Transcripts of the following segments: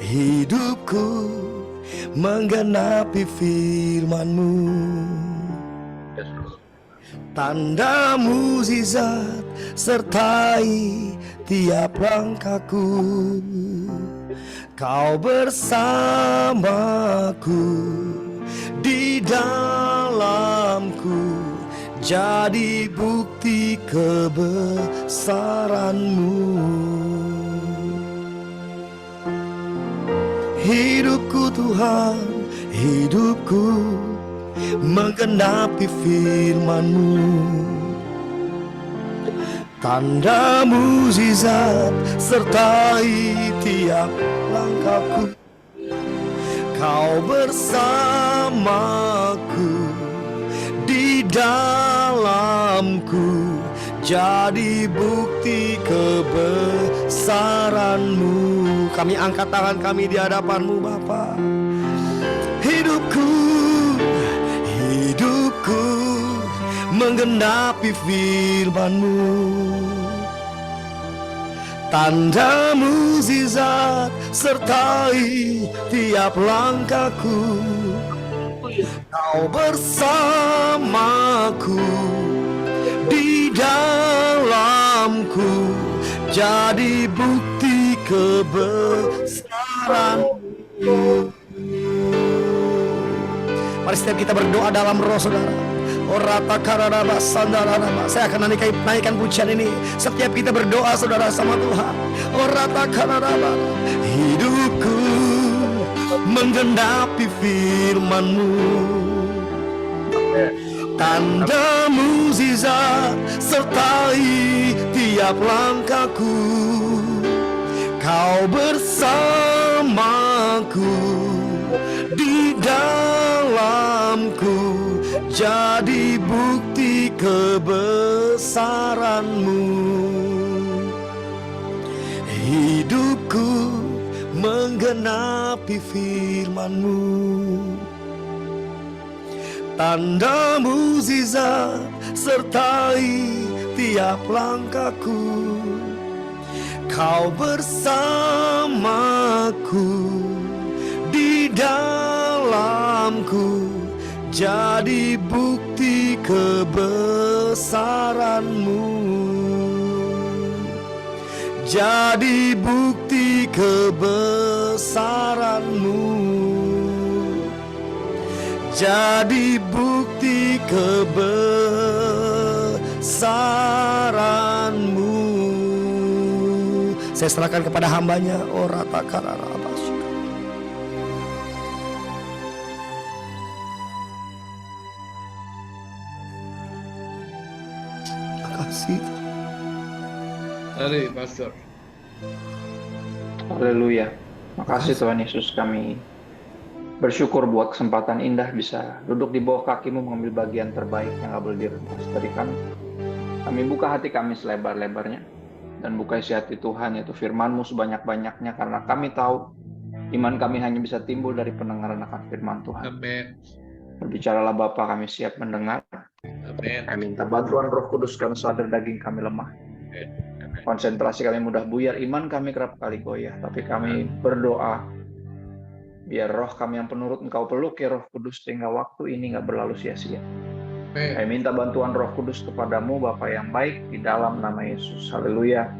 hidupku menggenapi firman-Mu. Tanda mukjizat sertai tiap langkahku. Kau bersamaku di dalamku, jadi bukti kebesaran-Mu. Hidupku Tuhan, hidupku menggenapi firman-Mu. Tanda mukjizat sertai tiap langkahku. Kau bersamaku di dalamku, jadi bukti kebesaran-Mu. Kami angkat tangan kami di hadapan-Mu Bapa. Hidupku menggenapi firman-Mu. Tanda mukjizat sertai tiap langkahku. Kau bersamaku di dalamku, jadi bukti kebesaran-Mu. Mari setiap kita berdoa dalam roh, saudara. Saya akan naikkan pujian ini. Setiap kita berdoa, saudara, sama Tuhan. Hidupku menggenapi firman-Mu. Tanda mukjizat sertai tiap langkahku. Kau bersamaku di dalamku, jadi bukti kebesaran-Mu. Hidupku menggenapi firman-Mu. Tanda mukjizat sertai tiap langkahku. Kau bersamaku di dalamku, jadi bukti kebesaran-Mu. Jadi bukti kebesaran-Mu. Jadi bukti kebesaran-Mu. Saya serahkan kepada hamba-Nya. Kasih. Mari, Pastor. Haleluya. Makasih Tuhan Yesus, kami bersyukur buat kesempatan indah bisa duduk di bawah kaki-Mu mengambil bagian terbaik yang abel direntas dari kami. Kami buka hati kami selebar-lebarnya dan buka isi hati Tuhan, yaitu firman-Mu sebanyak-banyaknya, karena kami tahu iman kami hanya bisa timbul dari pendengaran akan firman Tuhan. Amin. Berbicaralah Bapa, kami siap mendengar. Amin. Kami minta bantuan Roh Kudus karena sadar daging kami lemah. Konsentrasi kami mudah buyar, iman kami kerap kali goyah. Tapi kami berdoa, biar roh kami yang penurut Engkau peluk ya Roh Kudus, sehingga waktu ini nggak berlalu sia-sia. Kami minta bantuan Roh Kudus kepadamu, Bapa yang baik, di dalam nama Yesus. Haleluya.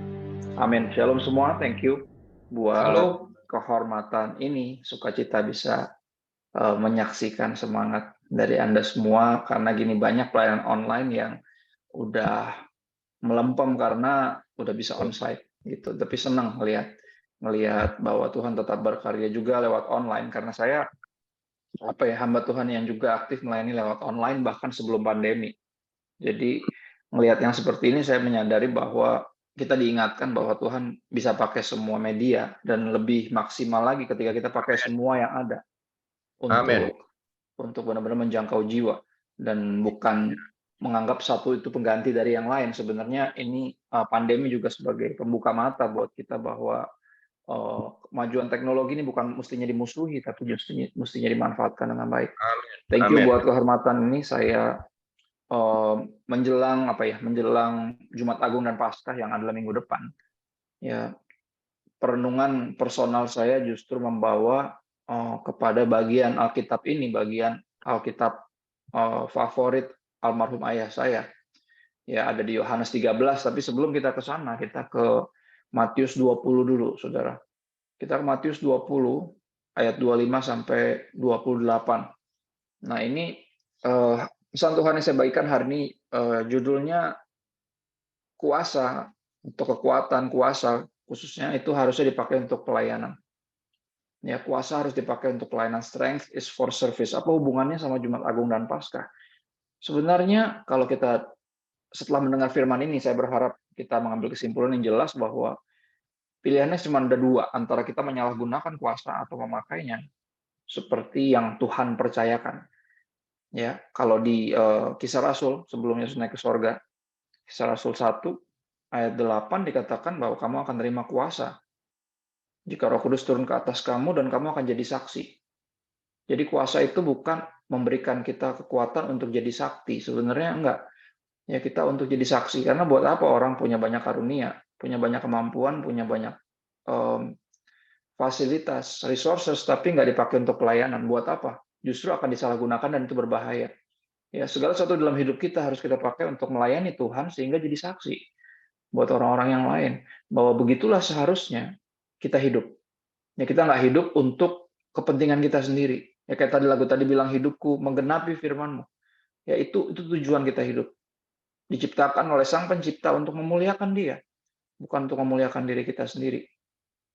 Amin. Shalom semua. Thank you buat kehormatan ini. Sukacita bisa menyaksikan semangat dari Anda semua, karena gini banyak pelayanan online yang udah melempem karena udah bisa onsite gitu. Tapi senang ngelihat bahwa Tuhan tetap berkarya juga lewat online, karena saya hamba Tuhan yang juga aktif melayani lewat online bahkan sebelum pandemi. Jadi melihat yang seperti ini, saya menyadari bahwa kita diingatkan bahwa Tuhan bisa pakai semua media, dan lebih maksimal lagi ketika kita pakai semua yang ada untuk benar-benar menjangkau jiwa, dan bukan menganggap satu itu pengganti dari yang lain. Sebenarnya ini pandemi juga sebagai pembuka mata buat kita bahwa kemajuan teknologi ini bukan mestinya dimusuhi, tapi mestinya dimanfaatkan dengan baik. Thank you buat kehormatan ini. Saya menjelang Jumat Agung dan Paskah yang adalah minggu depan. Ya, perenungan personal saya justru membawa kepada bagian Alkitab ini, bagian Alkitab favorit almarhum ayah saya. Ya, ada di Yohanes 13, tapi sebelum kita ke sana, kita ke Matius 20 dulu, Saudara. Kita ke Matius 20 ayat 25 sampai 28. Nah, ini pesan Tuhan yang saya bagikan hari ini judulnya kuasa, untuk kekuatan, kuasa khususnya itu harusnya dipakai untuk pelayanan. Ya, kuasa harus dipakai untuk pelayanan. Strength is for service. Apa hubungannya sama Jumat Agung dan Paskah? Sebenarnya kalau kita setelah mendengar firman ini, saya berharap kita mengambil kesimpulan yang jelas bahwa pilihannya cuma ada dua, antara kita menyalahgunakan kuasa atau memakainya seperti yang Tuhan percayakan. Ya, kalau di Kisah Rasul sebelum Yesus naik ke sorga, Kisah Rasul 1 ayat 8 dikatakan bahwa kamu akan terima kuasa jika Roh Kudus turun ke atas kamu dan kamu akan jadi saksi. Jadi kuasa itu bukan memberikan kita kekuatan untuk jadi sakti, sebenarnya enggak. Ya, kita untuk jadi saksi, karena buat apa orang punya banyak karunia, punya banyak kemampuan, punya banyak fasilitas, resources, tapi nggak dipakai untuk pelayanan. Buat apa? Justru akan disalahgunakan dan itu berbahaya. Ya, segala sesuatu dalam hidup kita harus kita pakai untuk melayani Tuhan sehingga jadi saksi buat orang-orang yang lain. Bahwa begitulah seharusnya kita hidup. Ya, kita nggak hidup untuk kepentingan kita sendiri. Ya, kayak tadi lagu tadi bilang, hidupku menggenapi firman-Mu. Ya, itu tujuan kita hidup. Diciptakan oleh Sang Pencipta untuk memuliakan Dia, bukan untuk memuliakan diri kita sendiri.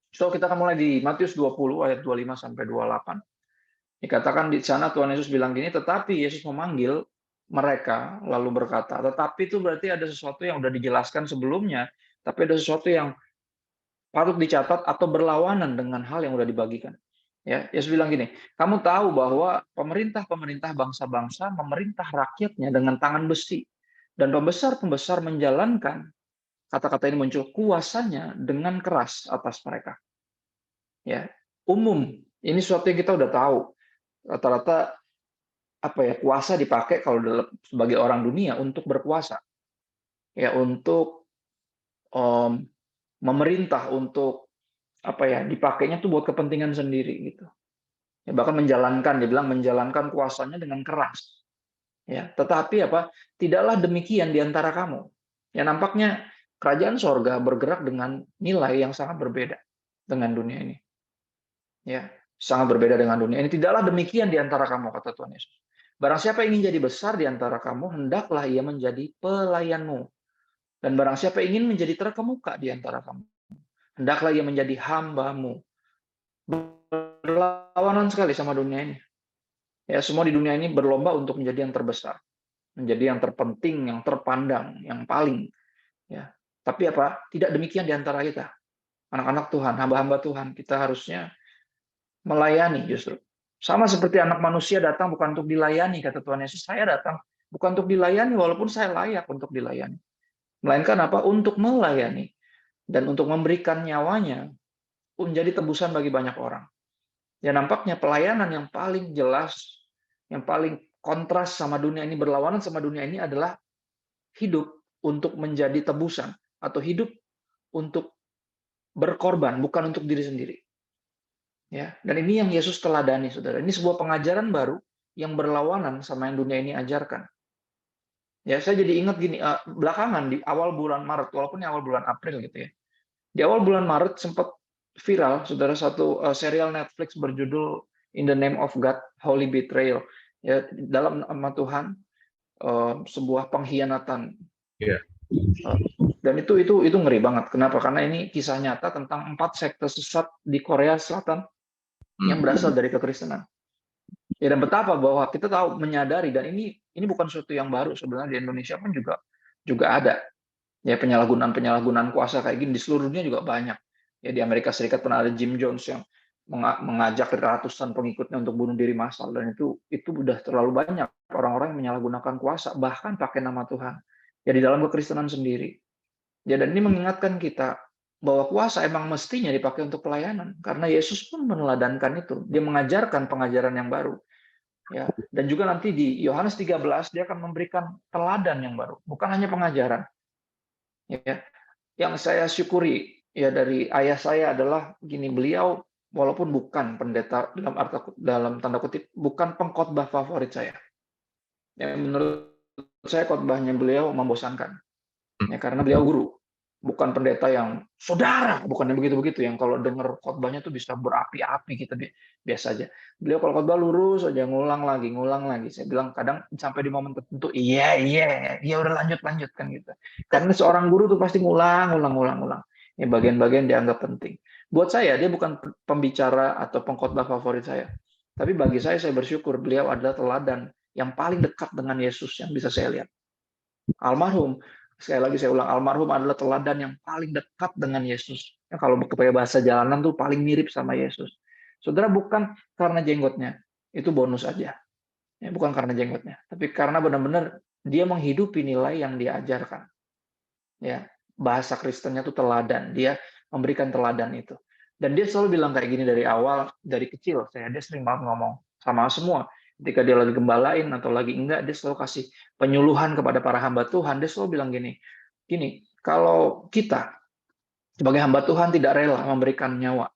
So, kita akan mulai di Matius 20 ayat 25 sampai 28. Dikatakan di sana Tuhan Yesus bilang gini, tetapi Yesus memanggil mereka lalu berkata, tetapi itu berarti ada sesuatu yang sudah dijelaskan sebelumnya, tapi ada sesuatu yang patut dicatat atau berlawanan dengan hal yang sudah dibagikan. Ya, Yesus bilang gini, kamu tahu bahwa pemerintah-pemerintah bangsa-bangsa memerintah rakyatnya dengan tangan besi, dan pembesar-pembesar menjalankan, kata-kata ini muncul, kuasanya dengan keras atas mereka. Ya, umum, ini sesuatu yang kita udah tahu. Rata-rata kuasa dipakai kalau sebagai orang dunia untuk berkuasa. Ya, untuk memerintah, untuk dipakainya tuh buat kepentingan sendiri gitu. Ya, bahkan dia bilang menjalankan kuasanya dengan keras. Ya, tetapi tidaklah demikian di antara kamu. Ya, nampaknya kerajaan sorga bergerak dengan nilai yang sangat berbeda dengan dunia ini. Ya, sangat berbeda dengan dunia ini. Tidaklah demikian di antara kamu, kata Tuhan Yesus. Barang siapa ingin jadi besar di antara kamu, hendaklah ia menjadi pelayanmu. Dan barang siapa ingin menjadi terkemuka di antara kamu, hendaklah ia menjadi hambamu. Berlawanan sekali sama dunia ini. Ya, semua di dunia ini berlomba untuk menjadi yang terbesar, menjadi yang terpenting, yang terpandang, yang paling. Ya, tapi tidak demikian di antara kita. Anak-anak Tuhan, hamba-hamba Tuhan, kita harusnya melayani justru. Sama seperti anak manusia datang bukan untuk dilayani, kata Tuhan Yesus, saya datang bukan untuk dilayani walaupun saya layak untuk dilayani. Melainkan untuk melayani dan untuk memberikan nyawanya menjadi tebusan bagi banyak orang. Ya, nampaknya pelayanan yang paling jelas, yang paling kontras sama dunia ini, berlawanan sama dunia ini adalah hidup untuk menjadi tebusan atau hidup untuk berkorban, bukan untuk diri sendiri. Ya, dan ini yang Yesus teladani, saudara. Ini sebuah pengajaran baru yang berlawanan sama yang dunia ini ajarkan. Ya, saya jadi ingat gini, belakangan di awal bulan Maret, walaupun awal bulan April gitu ya. Di awal bulan Maret sempat viral, saudara, satu serial Netflix berjudul In the Name of God, Holy Betrayal. Ya, dalam nama Tuhan, sebuah pengkhianatan. Yeah. Dan itu ngeri banget. Kenapa? Karena ini kisah nyata tentang 4 sekte sesat di Korea Selatan yang berasal dari kekristenan. Ya, dan betapa bahwa kita tahu, menyadari, dan ini bukan sesuatu yang baru sebenarnya, di Indonesia pun juga ada. Ya, penyalahgunaan kuasa kayak gini di seluruh dunia juga banyak. Ya, di Amerika Serikat pernah ada Jim Jones yang mengajak ratusan pengikutnya untuk bunuh diri massal, dan itu udah terlalu banyak orang-orang yang menyalahgunakan kuasa bahkan pakai nama Tuhan. Ya, di dalam kekristenan sendiri. Ya, dan ini mengingatkan kita bahwa kuasa emang mestinya dipakai untuk pelayanan, karena Yesus pun meneladankan itu. Dia mengajarkan pengajaran yang baru. Ya, dan juga nanti di Yohanes 13 dia akan memberikan teladan yang baru, bukan hanya pengajaran. Ya, yang saya syukuri ya dari ayah saya adalah gini, beliau walaupun bukan pendeta dalam tanda kutip, bukan pengkhotbah favorit saya. Ya, menurut saya khotbahnya beliau membosankan. Ya, karena beliau guru, bukan pendeta yang saudara, bukan yang begitu-begitu yang kalau dengar khotbahnya tuh bisa berapi-api kita biasa aja. Beliau kalau khotbah lurus aja, ngulang lagi, ngulang lagi. Saya bilang kadang sampai di momen tertentu, iya, iya, udah lanjut kan gitu. Karena seorang guru tuh pasti ngulang, ngulang. Ya, bagian-bagian dianggap penting. Buat saya dia bukan pembicara atau pengkhotbah favorit saya. Tapi bagi saya bersyukur beliau adalah teladan yang paling dekat dengan Yesus yang bisa saya lihat. Almarhum, sekali lagi saya ulang, almarhum adalah teladan yang paling dekat dengan Yesus. Ya, kalau pakai bahasa jalanan tuh paling mirip sama Yesus. Saudara, bukan karena jenggotnya, itu bonus aja. Ya, bukan karena jenggotnya, tapi karena benar-benar dia menghidupi nilai yang dia ajarkan. Ya, bahasa Kristennya tuh teladan, dia memberikan teladan itu. Dan dia selalu bilang kayak gini dari awal, dari kecil, dia sering banget ngomong sama semua. Ketika dia lagi gembalain atau lagi enggak, dia selalu kasih penyuluhan kepada para hamba Tuhan. Dia selalu bilang gini, kalau kita sebagai hamba Tuhan tidak rela memberikan nyawa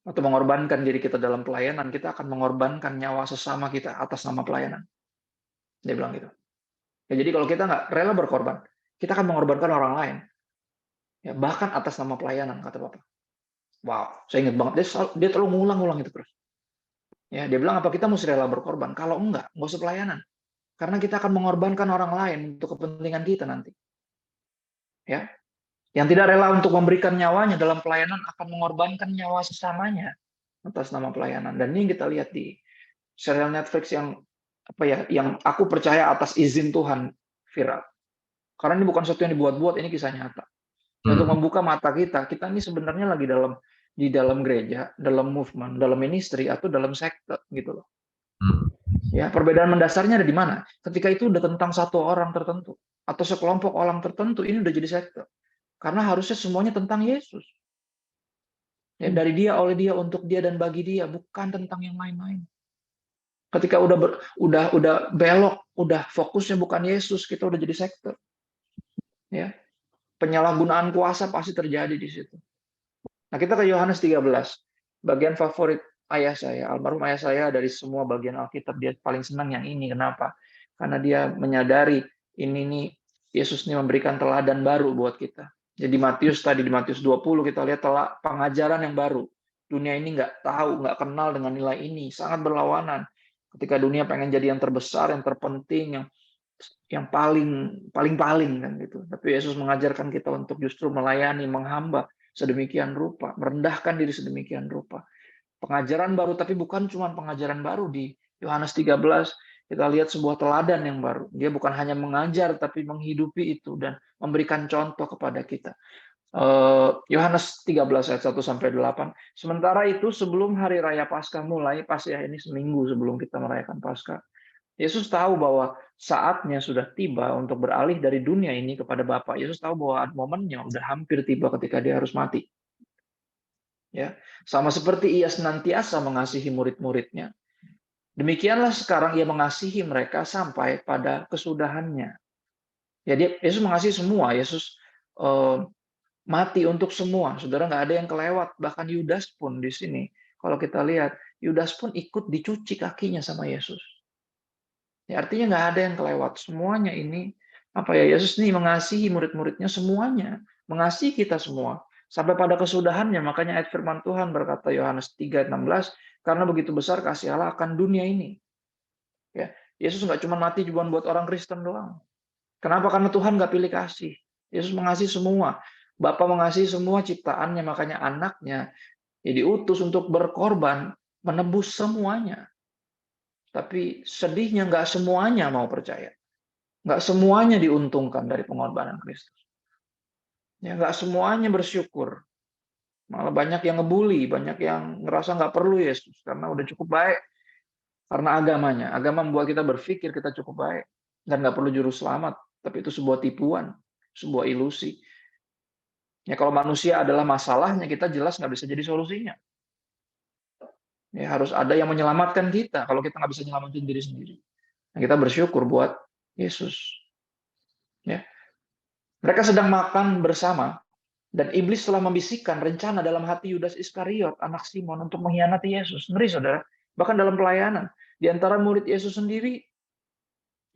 atau mengorbankan diri kita dalam pelayanan, kita akan mengorbankan nyawa sesama kita atas nama pelayanan. Dia bilang gitu. Ya, jadi kalau kita nggak rela berkorban, kita akan mengorbankan orang lain. Ya, bahkan atas nama pelayanan, kata Bapak. Wow, saya ingat banget. Dia terlalu ngulang-ngulang itu terus. Ya, dia bilang, apa kita mesti rela berkorban? Kalau enggak usah pelayanan. Karena kita akan mengorbankan orang lain untuk kepentingan kita nanti. Ya, yang tidak rela untuk memberikan nyawanya dalam pelayanan akan mengorbankan nyawa sesamanya atas nama pelayanan. Dan ini kita lihat di serial Netflix yang yang aku percaya atas izin Tuhan viral. Karena ini bukan sesuatu yang dibuat-buat, ini kisah nyata. Untuk membuka mata kita ini sebenarnya lagi di dalam gereja, dalam movement, dalam ministry, atau dalam sekte gitu loh. Ya, perbedaan mendasarnya ada di mana? Ketika itu udah tentang satu orang tertentu atau sekelompok orang tertentu, ini udah jadi sekte. Karena harusnya semuanya tentang Yesus. Ya, dari dia, oleh dia, untuk dia dan bagi dia, bukan tentang yang lain-lain. Ketika udah belok, udah fokusnya bukan Yesus, kita udah jadi sekte. Ya. Penyalahgunaan kuasa pasti terjadi di situ. Nah, kita ke Yohanes 13. Bagian favorit ayah saya, almarhum ayah saya dari semua bagian Alkitab, dia paling senang yang ini. Kenapa? Karena dia menyadari ini nih Yesus ini memberikan teladan baru buat kita. Jadi di Matius 20 kita lihat pengajaran yang baru. Dunia ini nggak tahu, nggak kenal dengan nilai ini, sangat berlawanan. Ketika dunia pengen jadi yang terbesar, yang terpenting, yang paling kan gitu. Tapi Yesus mengajarkan kita untuk justru melayani, menghamba sedemikian rupa, merendahkan diri sedemikian rupa. Pengajaran baru, tapi bukan cuma pengajaran baru. Di Yohanes 13 kita lihat sebuah teladan yang baru. Dia bukan hanya mengajar, tapi menghidupi itu dan memberikan contoh kepada kita. Yohanes 13 ayat 1 sampai 8. Sementara itu sebelum hari raya Paskah mulai, pasti ini seminggu sebelum kita merayakan Paskah, Yesus tahu bahwa saatnya sudah tiba untuk beralih dari dunia ini kepada Bapa. Yesus tahu bahwa momennya sudah hampir tiba ketika dia harus mati. Ya, sama seperti ia senantiasa mengasihi murid-muridnya. Demikianlah sekarang ia mengasihi mereka sampai pada kesudahannya. Ya, Yesus mengasihi semua. Yesus mati untuk semua. Saudara, nggak ada yang kelewat. Bahkan Yudas pun di sini. Kalau kita lihat, Yudas pun ikut dicuci kakinya sama Yesus. Ya, artinya nggak ada yang kelewat. Semuanya ini, Yesus ini mengasihi murid-muridnya semuanya. Mengasihi kita semua. Sampai pada kesudahannya, makanya ayat firman Tuhan berkata Yohanes 3:16, karena begitu besar kasih Allah akan dunia ini. Ya, Yesus nggak cuma mati cuma buat orang Kristen doang. Kenapa? Karena Tuhan nggak pilih kasih. Yesus mengasihi semua. Bapa mengasihi semua ciptaannya, makanya anaknya diutus untuk berkorban, menebus semuanya. Tapi sedihnya nggak semuanya mau percaya. Nggak semuanya diuntungkan dari pengorbanan Kristus. Ya, nggak semuanya bersyukur. Malah banyak yang ngebully, banyak yang ngerasa nggak perlu Yesus karena udah cukup baik. Karena agamanya. Agama membuat kita berpikir kita cukup baik. Dan nggak perlu juru selamat. Tapi itu sebuah tipuan, sebuah ilusi. Ya, kalau manusia adalah masalahnya, kita jelas nggak bisa jadi solusinya. Ya, harus ada yang menyelamatkan kita kalau kita nggak bisa menyelamatkan diri sendiri. Nah, kita bersyukur buat Yesus. Ya. Mereka sedang makan bersama. Dan iblis telah membisikkan rencana dalam hati Yudas Iskariot, anak Simon, untuk mengkhianati Yesus. Ngeri, saudara. Bahkan dalam pelayanan. Di antara murid Yesus sendiri,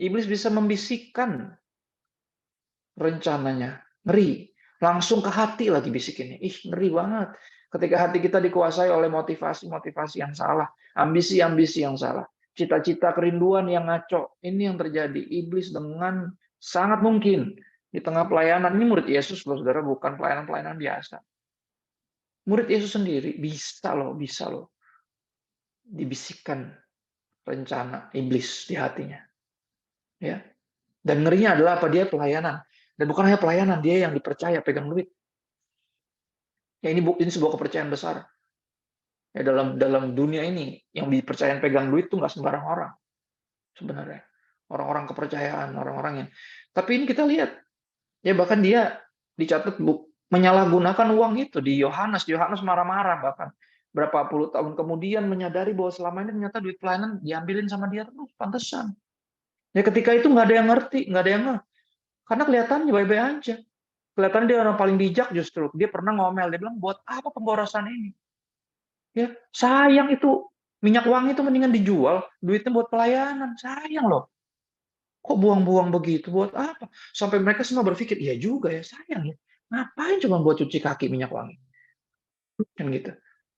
iblis bisa membisikkan rencananya. Ngeri. Langsung ke hati lagi bisikinnya. Ngeri banget. Ketika hati kita dikuasai oleh motivasi-motivasi yang salah. Ambisi-ambisi yang salah. Cita-cita kerinduan yang ngaco. Ini yang terjadi. Iblis dengan sangat mungkin di tengah pelayanan, ini murid Yesus loh, saudara, bukan pelayanan-pelayanan biasa. Murid Yesus sendiri bisa loh dibisikkan rencana iblis di hatinya. Ya. Dan ngerinya adalah apa? Dia pelayanan. Dan bukan hanya pelayanan, dia yang dipercaya pegang duit. Ya, ini sebuah kepercayaan besar. Ya, dalam dunia ini yang dipercayaan pegang duit itu nggak sembarang orang sebenarnya. Orang-orang kepercayaan, orang-orang yang. Tapi ini kita lihat, ya bahkan dia dicatat menyalahgunakan uang itu di Yohanes. Yohanes marah-marah bahkan. Berapa puluh tahun kemudian menyadari bahwa selama ini ternyata duit pelayanan diambilin sama dia terus, pantesan. Ya ketika itu nggak ada yang ngerti, nggak ada yang ngerti. Karena kelihatannya baik-baik aja. Kelihatan dia orang paling bijak justru. Dia pernah ngomel, dia bilang, buat apa pemborosan ini? Ya, sayang itu. Minyak wangi itu mendingan dijual, duitnya buat pelayanan. Sayang loh. Kok buang-buang begitu? Buat apa? Sampai mereka semua berpikir, iya juga ya, sayang ya. Ngapain cuma buat cuci kaki minyak wangi? Kan gitu.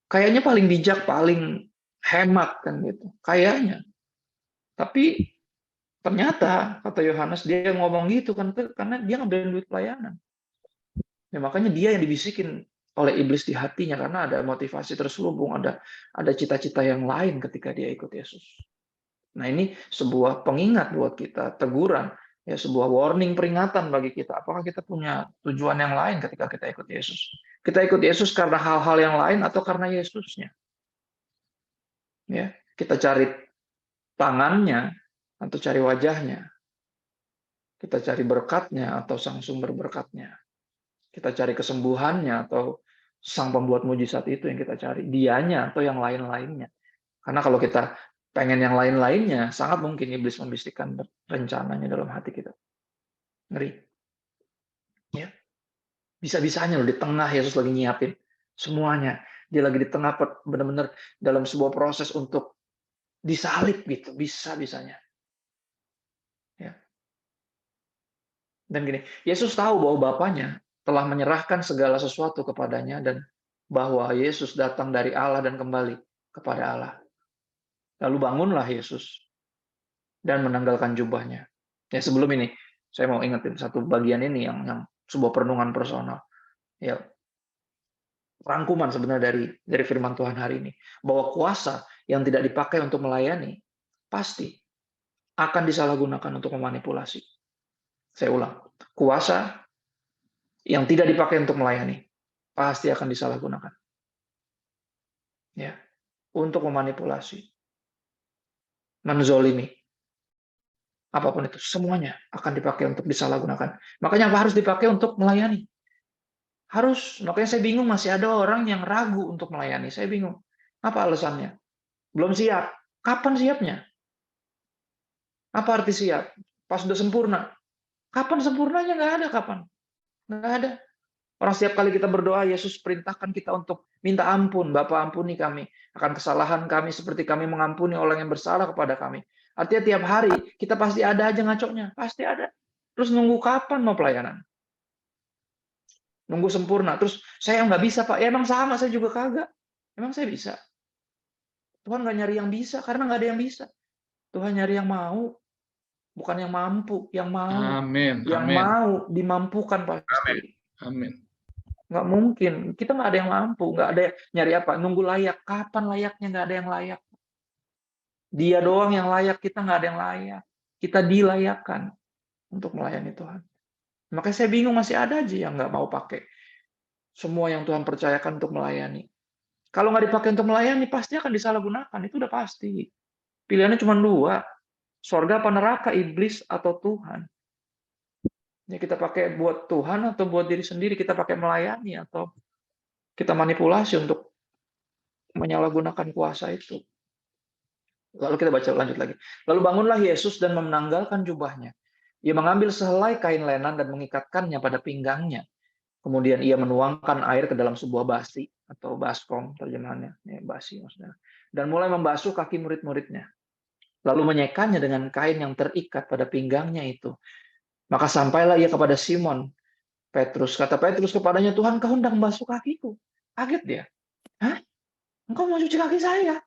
Kayaknya paling bijak, paling hemat kan gitu. Kayaknya. Tapi ternyata, kata Yohanes, dia ngomong gitu kan karena dia ngambil duit pelayanan. Ya, makanya dia yang dibisikin oleh iblis di hatinya karena ada motivasi terselubung, ada cita-cita yang lain ketika dia ikut Yesus. Nah, ini sebuah pengingat buat kita, teguran, ya sebuah warning, peringatan bagi kita. Apakah kita punya tujuan yang lain ketika kita ikut Yesus? Kita ikut Yesus karena hal-hal yang lain atau karena Yesusnya? Ya, kita cari tangannya atau cari wajahnya. Kita cari berkatnya atau sang sumber berkatnya. Kita cari kesembuhannya atau sang pembuat mujizat itu yang kita cari. Dianya atau yang lain-lainnya. Karena kalau kita pengen yang lain-lainnya, sangat mungkin iblis membisikkan rencananya dalam hati kita. Ngeri. Ya. Bisa-bisanya loh di tengah Yesus lagi nyiapin semuanya. Dia lagi di tengah benar-benar dalam sebuah proses untuk disalib gitu. Bisa-bisanya. Ya. Dan gini, Yesus tahu bahwa Bapaknya telah menyerahkan segala sesuatu kepadanya dan bahwa Yesus datang dari Allah dan kembali kepada Allah. Lalu bangunlah Yesus dan menanggalkan jubahnya. Ya sebelum ini, saya mau ingetin satu bagian ini yang sebuah perenungan personal. Ya, rangkuman sebenarnya dari firman Tuhan hari ini. Bahwa kuasa yang tidak dipakai untuk melayani, pasti akan disalahgunakan untuk memanipulasi. Saya ulang, kuasa yang tidak dipakai untuk melayani, pasti akan disalahgunakan. Ya, untuk memanipulasi, menzolimi, apapun itu, semuanya akan dipakai untuk disalahgunakan. Makanya apa harus dipakai untuk melayani? Harus. Makanya saya bingung masih ada orang yang ragu untuk melayani. Saya bingung. Apa alasannya? Belum siap. Kapan siapnya? Apa arti siap? Pas sudah sempurna. Kapan sempurnanya? Nggak ada kapan. Nggak ada. Orang setiap kali kita berdoa, Yesus perintahkan kita untuk minta ampun. Bapa, ampuni kami akan kesalahan kami seperti kami mengampuni orang yang bersalah kepada kami. Artinya tiap hari kita pasti ada aja ngaconya. Pasti ada. Terus nunggu kapan mau pelayanan? Nunggu sempurna. Terus saya nggak bisa, Pak. Ya emang sama, saya juga kagak. Emang saya bisa. Tuhan nggak nyari yang bisa, karena nggak ada yang bisa. Tuhan nyari yang mau, bukan yang mampu. Yang mau. Amin. Yang Amin. mau dimampukan pasti. Amin. Nggak mungkin. Kita nggak ada yang mampu. Nggak ada nyari apa. Nunggu layak. Kapan layaknya? Nggak ada yang layak. Dia doang yang layak. Kita nggak ada yang layak. Kita dilayakkan untuk melayani Tuhan. Makanya saya bingung masih ada aja yang nggak mau pakai semua yang Tuhan percayakan untuk melayani. Kalau nggak dipakai untuk melayani, pasti akan disalahgunakan. Itu udah pasti. Pilihannya cuma dua. Sorga apa neraka, iblis atau Tuhan. Ya, kita pakai buat Tuhan atau buat diri sendiri. Kita pakai melayani atau kita manipulasi untuk menyalahgunakan kuasa itu. Lalu kita baca lanjut lagi. Lalu bangunlah Yesus dan menanggalkan jubahnya. Ia mengambil sehelai kain lenan dan mengikatkannya pada pinggangnya. Kemudian ia menuangkan air ke dalam sebuah basi atau baskom terjemahannya, ya, basi maksudnya. Dan mulai membasuh kaki murid-muridnya. Lalu menyekanya dengan kain yang terikat pada pinggangnya itu. Maka sampailah ia kepada Simon Petrus. Kata Petrus kepadanya, Tuhan, kau hendak membasuh kakiku. Kaget dia. Hah? Engkau mau cuci kaki saya?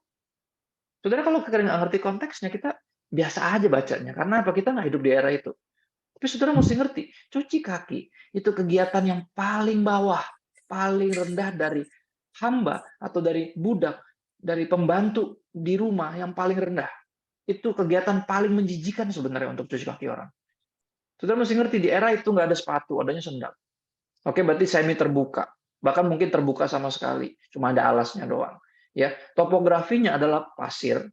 Saudara, kalau kita nggak ngerti konteksnya, kita biasa aja bacanya. Karena apa? Kita nggak hidup di era itu. Tapi saudara mesti ngerti, cuci kaki itu kegiatan yang paling bawah, paling rendah dari hamba atau dari budak, dari pembantu di rumah yang paling rendah. Itu kegiatan paling menjijikan sebenarnya untuk cuci kaki orang. Saudara mesti ngerti, di era itu nggak ada sepatu, adanya sendal. Oke, berarti semi terbuka. Bahkan mungkin terbuka sama sekali, cuma ada alasnya doang. Ya, topografinya adalah pasir,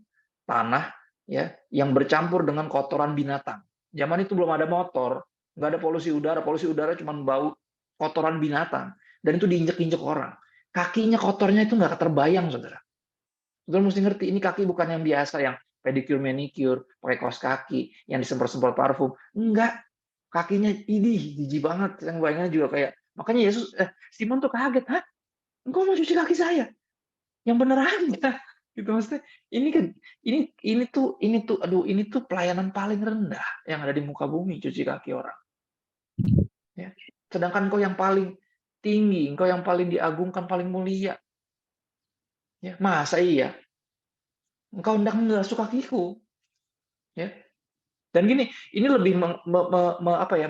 tanah, ya, yang bercampur dengan kotoran binatang. Zaman itu belum ada motor, nggak ada polusi udara cuma bau kotoran binatang, dan itu diinjek-injek orang. Kakinya kotornya itu nggak terbayang, saudara. Saudara mesti ngerti, ini kaki bukan yang biasa, yang pedicure, manicure, pakai kaos kaki, yang disemprot-semprot parfum. Enggak, kakinya idih, jijik banget. Yang bayangannya juga kayak, makanya Simon tuh kaget, hah? Engkau mau cuci kaki saya? Yang beneran ya? Gitu maksudnya. Ini kan, ini tuh pelayanan paling rendah yang ada di muka bumi, cuci kaki orang. Ya. Sedangkan engkau yang paling tinggi, engkau yang paling diagungkan, paling mulia. Ya, masa iya? Engkau hendak membasuh kakiku. Ya. Dan gini, ini lebih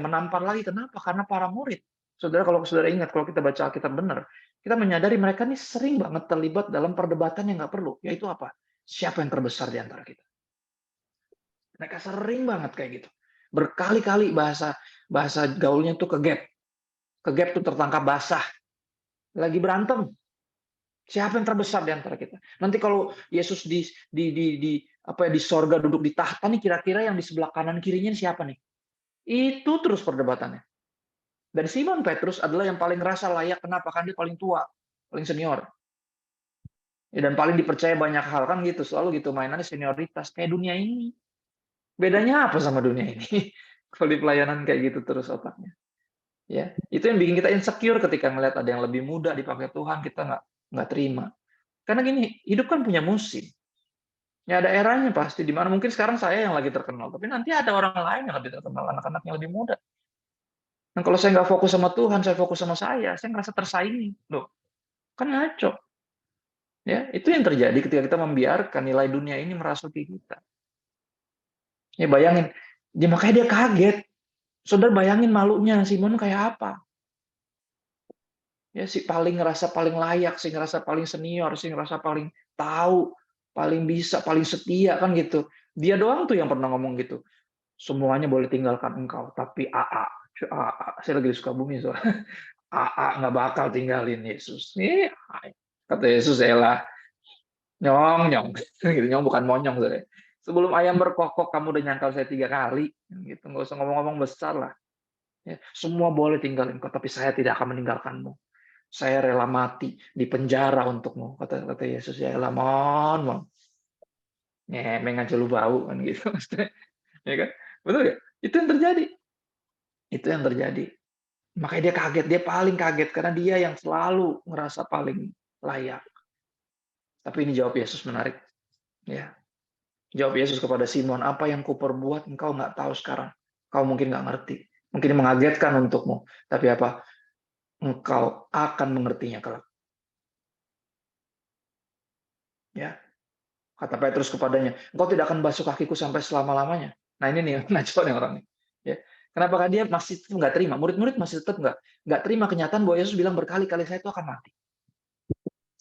menampar lagi. Kenapa? Karena para murid. Saudara, kalau saudara ingat, kalau kita baca Alkitab benar, kita menyadari mereka ini sering banget terlibat dalam perdebatan yang nggak perlu. Yaitu apa? Siapa yang terbesar di antara kita? Mereka sering banget kayak gitu. Berkali-kali bahasa gaulnya tuh kegap. Kegap tuh tertangkap basah. Lagi berantem. Siapa yang terbesar di antara kita? Nanti kalau Yesus di sorga duduk di tahta nih, kira-kira yang di sebelah kanan kirinya siapa nih? Itu terus perdebatannya. Dan Simon Petrus adalah yang paling rasa layak. Kenapa? Kan dia paling tua, paling senior. Ya, dan paling dipercaya banyak hal kan gitu. Selalu gitu mainannya senioritas kayak dunia ini. Bedanya apa sama dunia ini? Kalau di pelayanan kayak gitu terus otaknya. Ya, itu yang bikin kita insecure ketika ngelihat ada yang lebih muda dipakai Tuhan, kita nggak terima. Karena gini, hidup kan punya musim. Ya ada eranya pasti, di mana mungkin sekarang saya yang lagi terkenal, tapi nanti ada orang lain yang lebih terkenal, anak-anak yang lebih muda. Dan kalau saya nggak fokus sama Tuhan, saya fokus sama saya ngerasa tersaingi. Loh, kan ngaco. Ya, itu yang terjadi ketika kita membiarkan nilai dunia ini merasuki kita. Ya bayangin, makanya dia kaget. Saudara bayangin malunya Simon kayak apa? Ya si paling ngerasa paling layak, si ngerasa paling senior, si ngerasa paling tahu, paling bisa, paling setia kan gitu. Dia doang tuh yang pernah ngomong gitu. Semuanya boleh tinggalkan engkau, tapi saya lagi di Sukabumi soal nggak bakal tinggalin Yesus. Nih, kata Yesus, elah, nyong, gitu, nyong bukan monyong, saudara. Sebelum ayam berkokok, kamu udah nyangkal saya 3 kali, gitu. Nggak usah ngomong-ngomong besar lah. Ya, semua boleh tinggalin kau, tapi saya tidak akan meninggalkanmu. Saya rela mati di penjara untukmu, kata Yesus. Ya elah, mon. Ngemeng aja lu bau kan gitu. Ya kan? Betul ya? Itu yang terjadi. Itu yang terjadi. Makanya dia kaget, dia paling kaget karena dia yang selalu ngerasa paling layak. Tapi ini jawab Yesus menarik. Ya. Jawab Yesus kepada Simon, apa yang kuperbuat engkau nggak tahu sekarang. Kau mungkin nggak ngerti. Mungkin mengagetkan untukmu. Tapi apa? Engkau akan mengertinya kelak. Ya. Kata Petrus kepadanya, engkau tidak akan basuh kakiku sampai selama-lamanya. Nah ini nih, ngaco nih orang ini. Ya. Kenapa dia masih nggak terima? Murid-murid masih tetap nggak terima kenyataan bahwa Yesus bilang berkali-kali saya itu akan mati.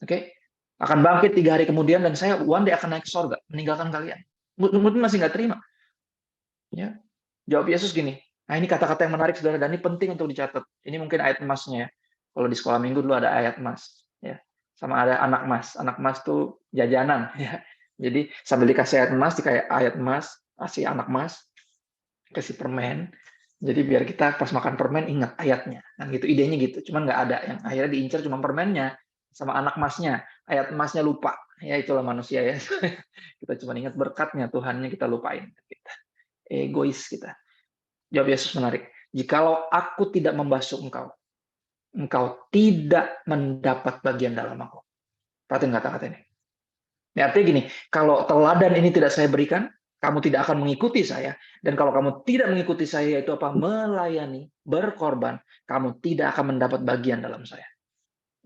Oke? Akan bangkit 3 hari kemudian dan saya one day akan naik ke sorga, meninggalkan kalian. Murid masih nggak terima. Ya. Jawab Yesus gini. Nah ini kata-kata yang menarik saudara, dan ini penting untuk dicatat. Ini mungkin ayat emasnya ya. Kalau di sekolah minggu dulu ada ayat emas. Ya. Sama ada anak emas. Anak emas tuh jajanan. Ya. Jadi sambil dikasih ayat emas, dikasih ayat emas, kasih anak emas, kasih permen. Jadi biar kita pas makan permen ingat ayatnya. Nah gitu, idenya gitu. Cuman nggak ada. Yang akhirnya diincar cuma permennya sama anak emasnya. Ayat emasnya lupa. Ya itulah manusia ya. Kita cuma ingat berkatnya, Tuhannya kita lupain. Kita. Egois kita. Jawab Yesus menarik. Jikalau aku tidak membasuh engkau, engkau tidak mendapat bagian dalam aku. Perhatiin kata-kata ini. Ini artinya gini, kalau teladan ini tidak saya berikan, kamu tidak akan mengikuti saya. Dan kalau kamu tidak mengikuti saya, yaitu apa? Melayani, berkorban, kamu tidak akan mendapat bagian dalam saya.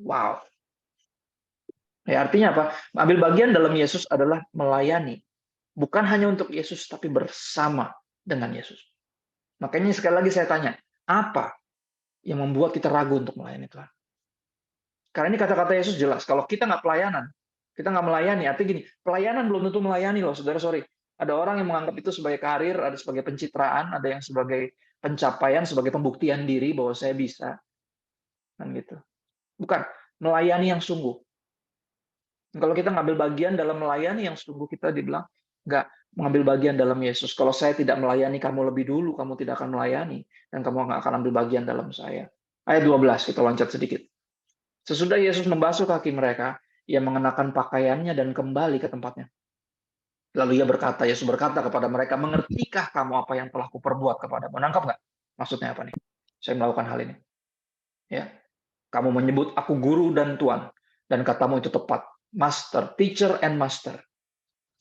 Wow. Ya, artinya apa? Ambil bagian dalam Yesus adalah melayani. Bukan hanya untuk Yesus, tapi bersama dengan Yesus. Makanya sekali lagi saya tanya, apa yang membuat kita ragu untuk melayani Tuhan? Karena ini kata-kata Yesus jelas. Kalau kita nggak pelayanan, kita nggak melayani. Artinya gini, pelayanan belum tentu melayani loh, saudara. Sorry. Ada orang yang menganggap itu sebagai karir, ada sebagai pencitraan, ada yang sebagai pencapaian, sebagai pembuktian diri bahwa saya bisa. Kan gitu. Bukan. Melayani yang sungguh. Kalau kita ngambil bagian dalam melayani yang sungguh, kita dibilang nggak mengambil bagian dalam Yesus. Kalau saya tidak melayani kamu lebih dulu, kamu tidak akan melayani. Dan kamu nggak akan ambil bagian dalam saya. Ayat 12, kita loncat sedikit. Sesudah Yesus membasuh kaki mereka, ia mengenakan pakaiannya dan kembali ke tempatnya. Lalu Yesus berkata kepada mereka, mengertikah kamu apa yang telah kuperbuat kepadamu? Nangkap nggak? Maksudnya apa nih? Saya melakukan hal ini. Ya, kamu menyebut aku guru dan tuan, dan katamu itu tepat. Master, teacher and master.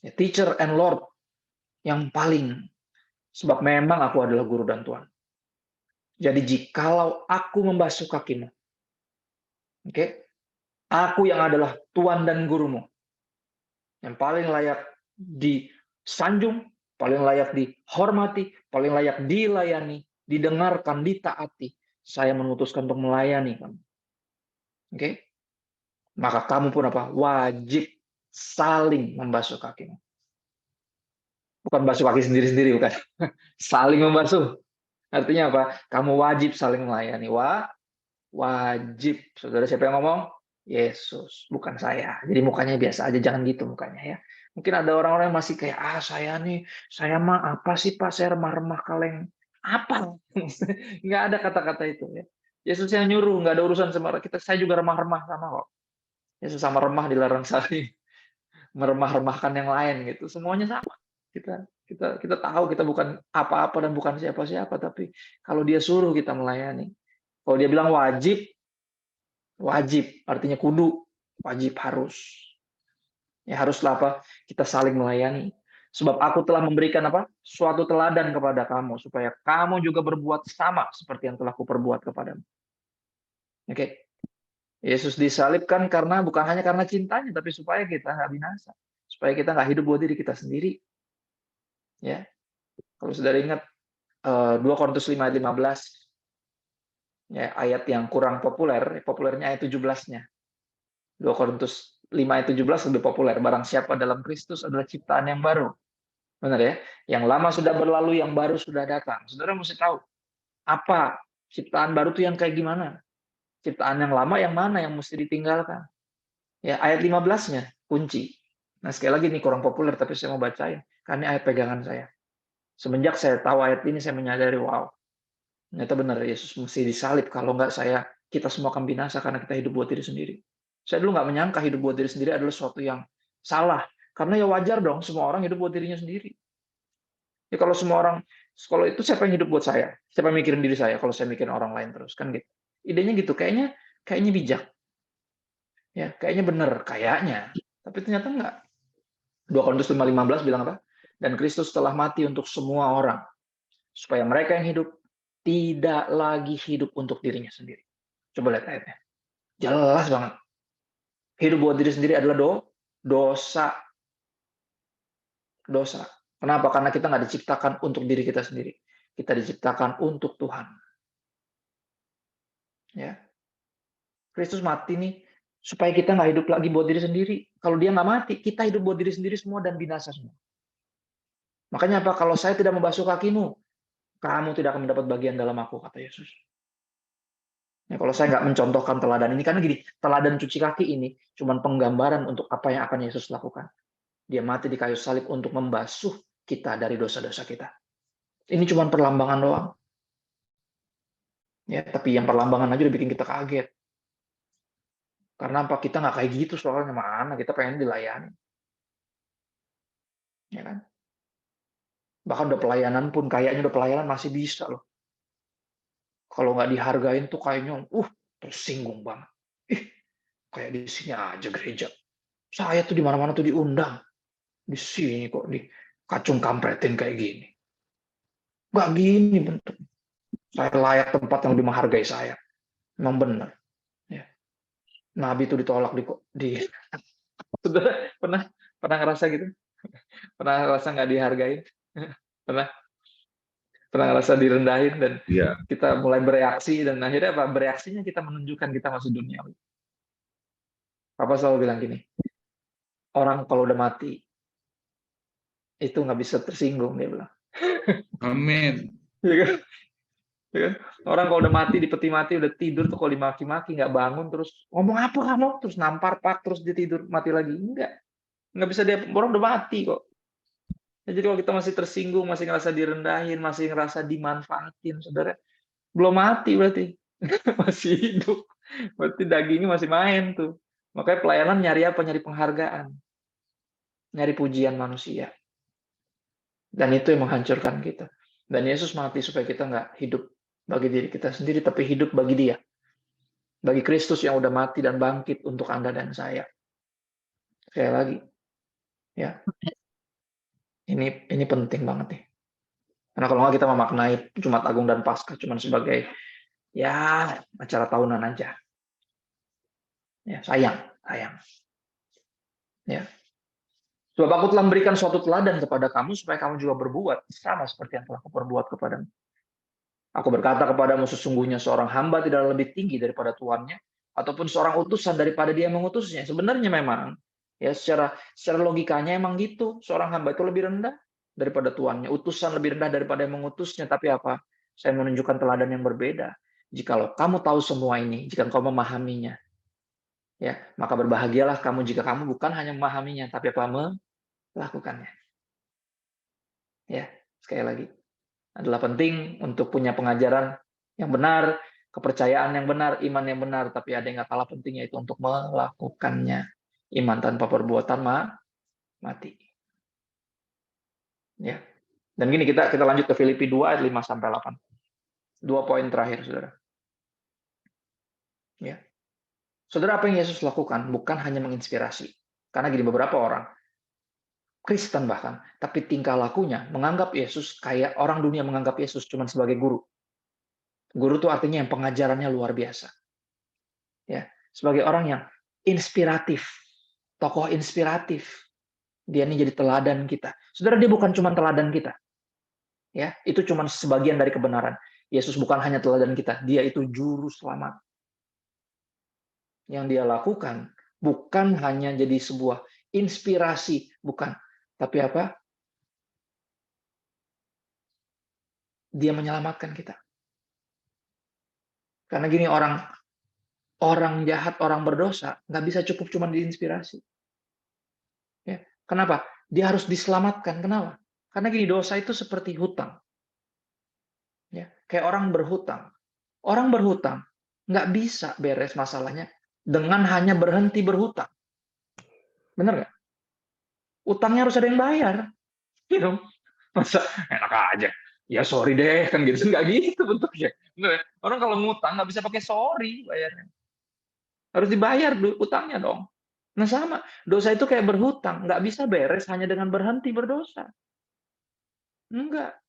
Ya, teacher and Lord yang paling. Sebab memang aku adalah guru dan tuan. Jadi jikalau aku membasuh kakimu, oke, aku yang adalah tuan dan gurumu, yang paling layak disanjung, paling layak dihormati, paling layak dilayani, didengarkan, ditaati. Saya memutuskan untuk melayani kamu. Oke? Maka kamu pun apa? Wajib saling membasuh kakimu. Bukan basuh kaki sendiri-sendiri, bukan. Saling membasuh. Artinya apa? Kamu wajib saling melayani. Wajib. Saudara siapa yang ngomong? Yesus, bukan saya. Jadi mukanya biasa aja, jangan gitu mukanya ya. Mungkin ada orang-orang yang masih kayak, saya nih, saya mah apa sih Pak, saya remah-remah kaleng. Apa? Nggak ada kata-kata itu ya. Yesus yang nyuruh, nggak ada urusan sama kita. Saya juga remah-remah sama kok. Yesus sama remah dilarang saling meremah-remahkan yang lain gitu. Semuanya sama. Kita tahu kita bukan apa-apa dan bukan siapa-siapa, tapi kalau dia suruh kita melayani. Kalau dia bilang wajib, wajib artinya kudu, wajib harus. Ya haruslah apa? Kita saling melayani. Sebab aku telah memberikan apa? Suatu teladan kepada kamu supaya kamu juga berbuat sama seperti yang telah kuperbuat kepadamu. Oke. Yesus disalibkan karena bukan hanya karena cintanya, tapi supaya kita nggak binasa, supaya kita nggak hidup buat diri kita sendiri. Ya, kalau saudara ingat 2 Korintus 5 ayat 15, ya, ayat yang kurang populer, populernya ayat 17-nya. 2 Korintus 5 ayat 17 lebih populer. Barang siapa dalam Kristus adalah ciptaan yang baru. Benar ya? Yang lama sudah berlalu, yang baru sudah datang. Saudara mesti tahu, apa ciptaan baru itu yang kayak gimana? Ciptaan yang lama yang mana yang mesti ditinggalkan? Ya, ayat 15-nya kunci. Nah, sekali lagi ini kurang populer tapi saya mau bacain karena ayat pegangan saya. Semenjak saya tahu ayat ini saya menyadari, wow, ternyata benar Yesus mesti disalib, kalau enggak kita semua akan binasa karena kita hidup buat diri sendiri. Saya dulu nggak menyangka hidup buat diri sendiri adalah sesuatu yang salah. Karena ya wajar dong semua orang hidup buat dirinya sendiri. Ya kalau itu siapa yang hidup buat saya? Siapa yang mikirin diri saya kalau saya mikirin orang lain terus kan gitu. Idenya gitu, kayaknya bijak. Ya, kayaknya benar, kayaknya. Tapi ternyata enggak. 2 Korintus 5:15 bilang apa? Dan Kristus telah mati untuk semua orang supaya mereka yang hidup tidak lagi hidup untuk dirinya sendiri. Coba lihat ayatnya. Jelas banget. Hidup buat diri sendiri adalah dosa. Dosa. Kenapa? Karena kita nggak diciptakan untuk diri kita sendiri. Kita diciptakan untuk Tuhan. Ya. Kristus mati nih supaya kita nggak hidup lagi buat diri sendiri. Kalau dia nggak mati, kita hidup buat diri sendiri semua dan binasa semua. Makanya apa? Kalau saya tidak membasuh kakimu, kamu tidak akan mendapat bagian dalam aku, kata Yesus. Ya, kalau saya nggak mencontohkan teladan ini, karena gini, teladan cuci kaki ini cuma penggambaran untuk apa yang akan Yesus lakukan. Dia mati di kayu salib untuk membasuh kita dari dosa-dosa kita. Ini cuma perlambangan doang. Ya, tapi yang perlambangan aja udah bikin kita kaget. Karena apa? Kita nggak kayak gitu soalnya, mana kita pengen dilayani. Ya kan? Bahkan udah pelayanan pun, kayaknya udah pelayanan masih bisa loh. Kalau nggak dihargain tuh kayaknya, tersinggung banget. Ih, kayak di sini aja gereja. Saya tuh di mana-mana tuh diundang. Di sini kok di kacung kampretin kayak gini. Gak gini bentuk. Saya layak tempat yang lebih menghargai saya. Memang benar. Ya. Nabi itu ditolak di Saudara pernah ngerasa gitu? Pernah ngerasa nggak dihargai? Pernah pernah ngerasa direndahin dan Iya. kita mulai bereaksi dan akhirnya apa? Bereaksinya kita menunjukkan kita masih duniawi. Papa selalu bilang gini, orang kalau udah mati itu nggak bisa tersinggung, dia bilang. Amin. Ya kan? Ya kan? Orang kalau udah mati, di peti mati, udah tidur tuh kalau dimaki-maki nggak bangun terus ngomong apa kamu terus nampar pak terus dia tidur mati lagi, nggak bisa, dia orang udah mati kok. Ya, jadi kalau kita masih tersinggung, masih ngerasa direndahin, masih ngerasa dimanfaatin, saudara, belum mati berarti. Masih hidup. Berarti dagingnya masih main tuh. Makanya pelayanan nyari apa? Nyari penghargaan. Nyari pujian manusia. Dan itu yang menghancurkan kita. Dan Yesus mati supaya kita nggak hidup bagi diri kita sendiri, tapi hidup bagi Dia. Bagi Kristus yang udah mati dan bangkit untuk Anda dan saya. Sekali lagi. Ya. Ini penting banget nih. Karena kalau nggak kita memaknai Jumat Agung dan Paskah cuma sebagai ya acara tahunan aja. Ya, sayang. Ya. Sebab aku telah memberikan suatu teladan kepada kamu supaya kamu juga berbuat sama seperti yang telah aku perbuat kepadamu. Aku berkata kepadamu, sesungguhnya seorang hamba tidak lebih tinggi daripada tuannya, ataupun seorang utusan daripada dia yang mengutusnya. Sebenarnya memang ya secara logikanya emang gitu. Seorang hamba itu lebih rendah daripada tuannya, utusan lebih rendah daripada yang mengutusnya. Tapi apa? Saya menunjukkan teladan yang berbeda. Jikalau kamu tahu semua ini, jika kau memahaminya, ya, maka berbahagialah kamu jika kamu bukan hanya memahaminya, tapi apa? Melakukannya. Ya, sekali lagi, adalah penting untuk punya pengajaran yang benar, kepercayaan yang benar, iman yang benar, tapi ada yang nggak kalah pentingnya itu untuk melakukannya. Iman tanpa perbuatan mati. Ya. Dan gini, kita lanjut ke Filipi 2 ayat 5 sampai 8. 2 poin terakhir, Saudara. Ya. Saudara, apa yang Yesus lakukan bukan hanya menginspirasi. Karena gini, beberapa orang Kristen bahkan, tapi tingkah lakunya menganggap Yesus kayak orang dunia menganggap Yesus cuma sebagai guru. Guru itu artinya yang pengajarannya luar biasa. Ya, sebagai orang yang inspiratif, tokoh inspiratif. Dia ini jadi teladan kita. Saudara, dia bukan cuma teladan kita. Ya, itu cuma sebagian dari kebenaran. Yesus bukan hanya teladan kita, dia itu juru selamat. Yang dia lakukan bukan hanya jadi sebuah inspirasi, bukan. Tapi apa? Dia menyelamatkan kita. Karena gini, orang jahat, orang berdosa, nggak bisa cukup cuma diinspirasi. Ya. Kenapa? Dia harus diselamatkan. Kenapa? Karena gini, dosa itu seperti hutang. Ya. Kayak orang berhutang. Orang berhutang nggak bisa beres masalahnya dengan hanya berhenti berhutang. Benar nggak? Utangnya harus ada yang bayar. Gitu. Masa enak aja. Ya sorry deh, kan gitu. Nggak gitu bentuknya. Benar ya? Orang kalau ngutang nggak bisa pakai sorry bayarnya. Harus dibayar utangnya dong. Nah sama, dosa itu kayak berhutang. Nggak bisa beres hanya dengan berhenti berdosa. Enggak.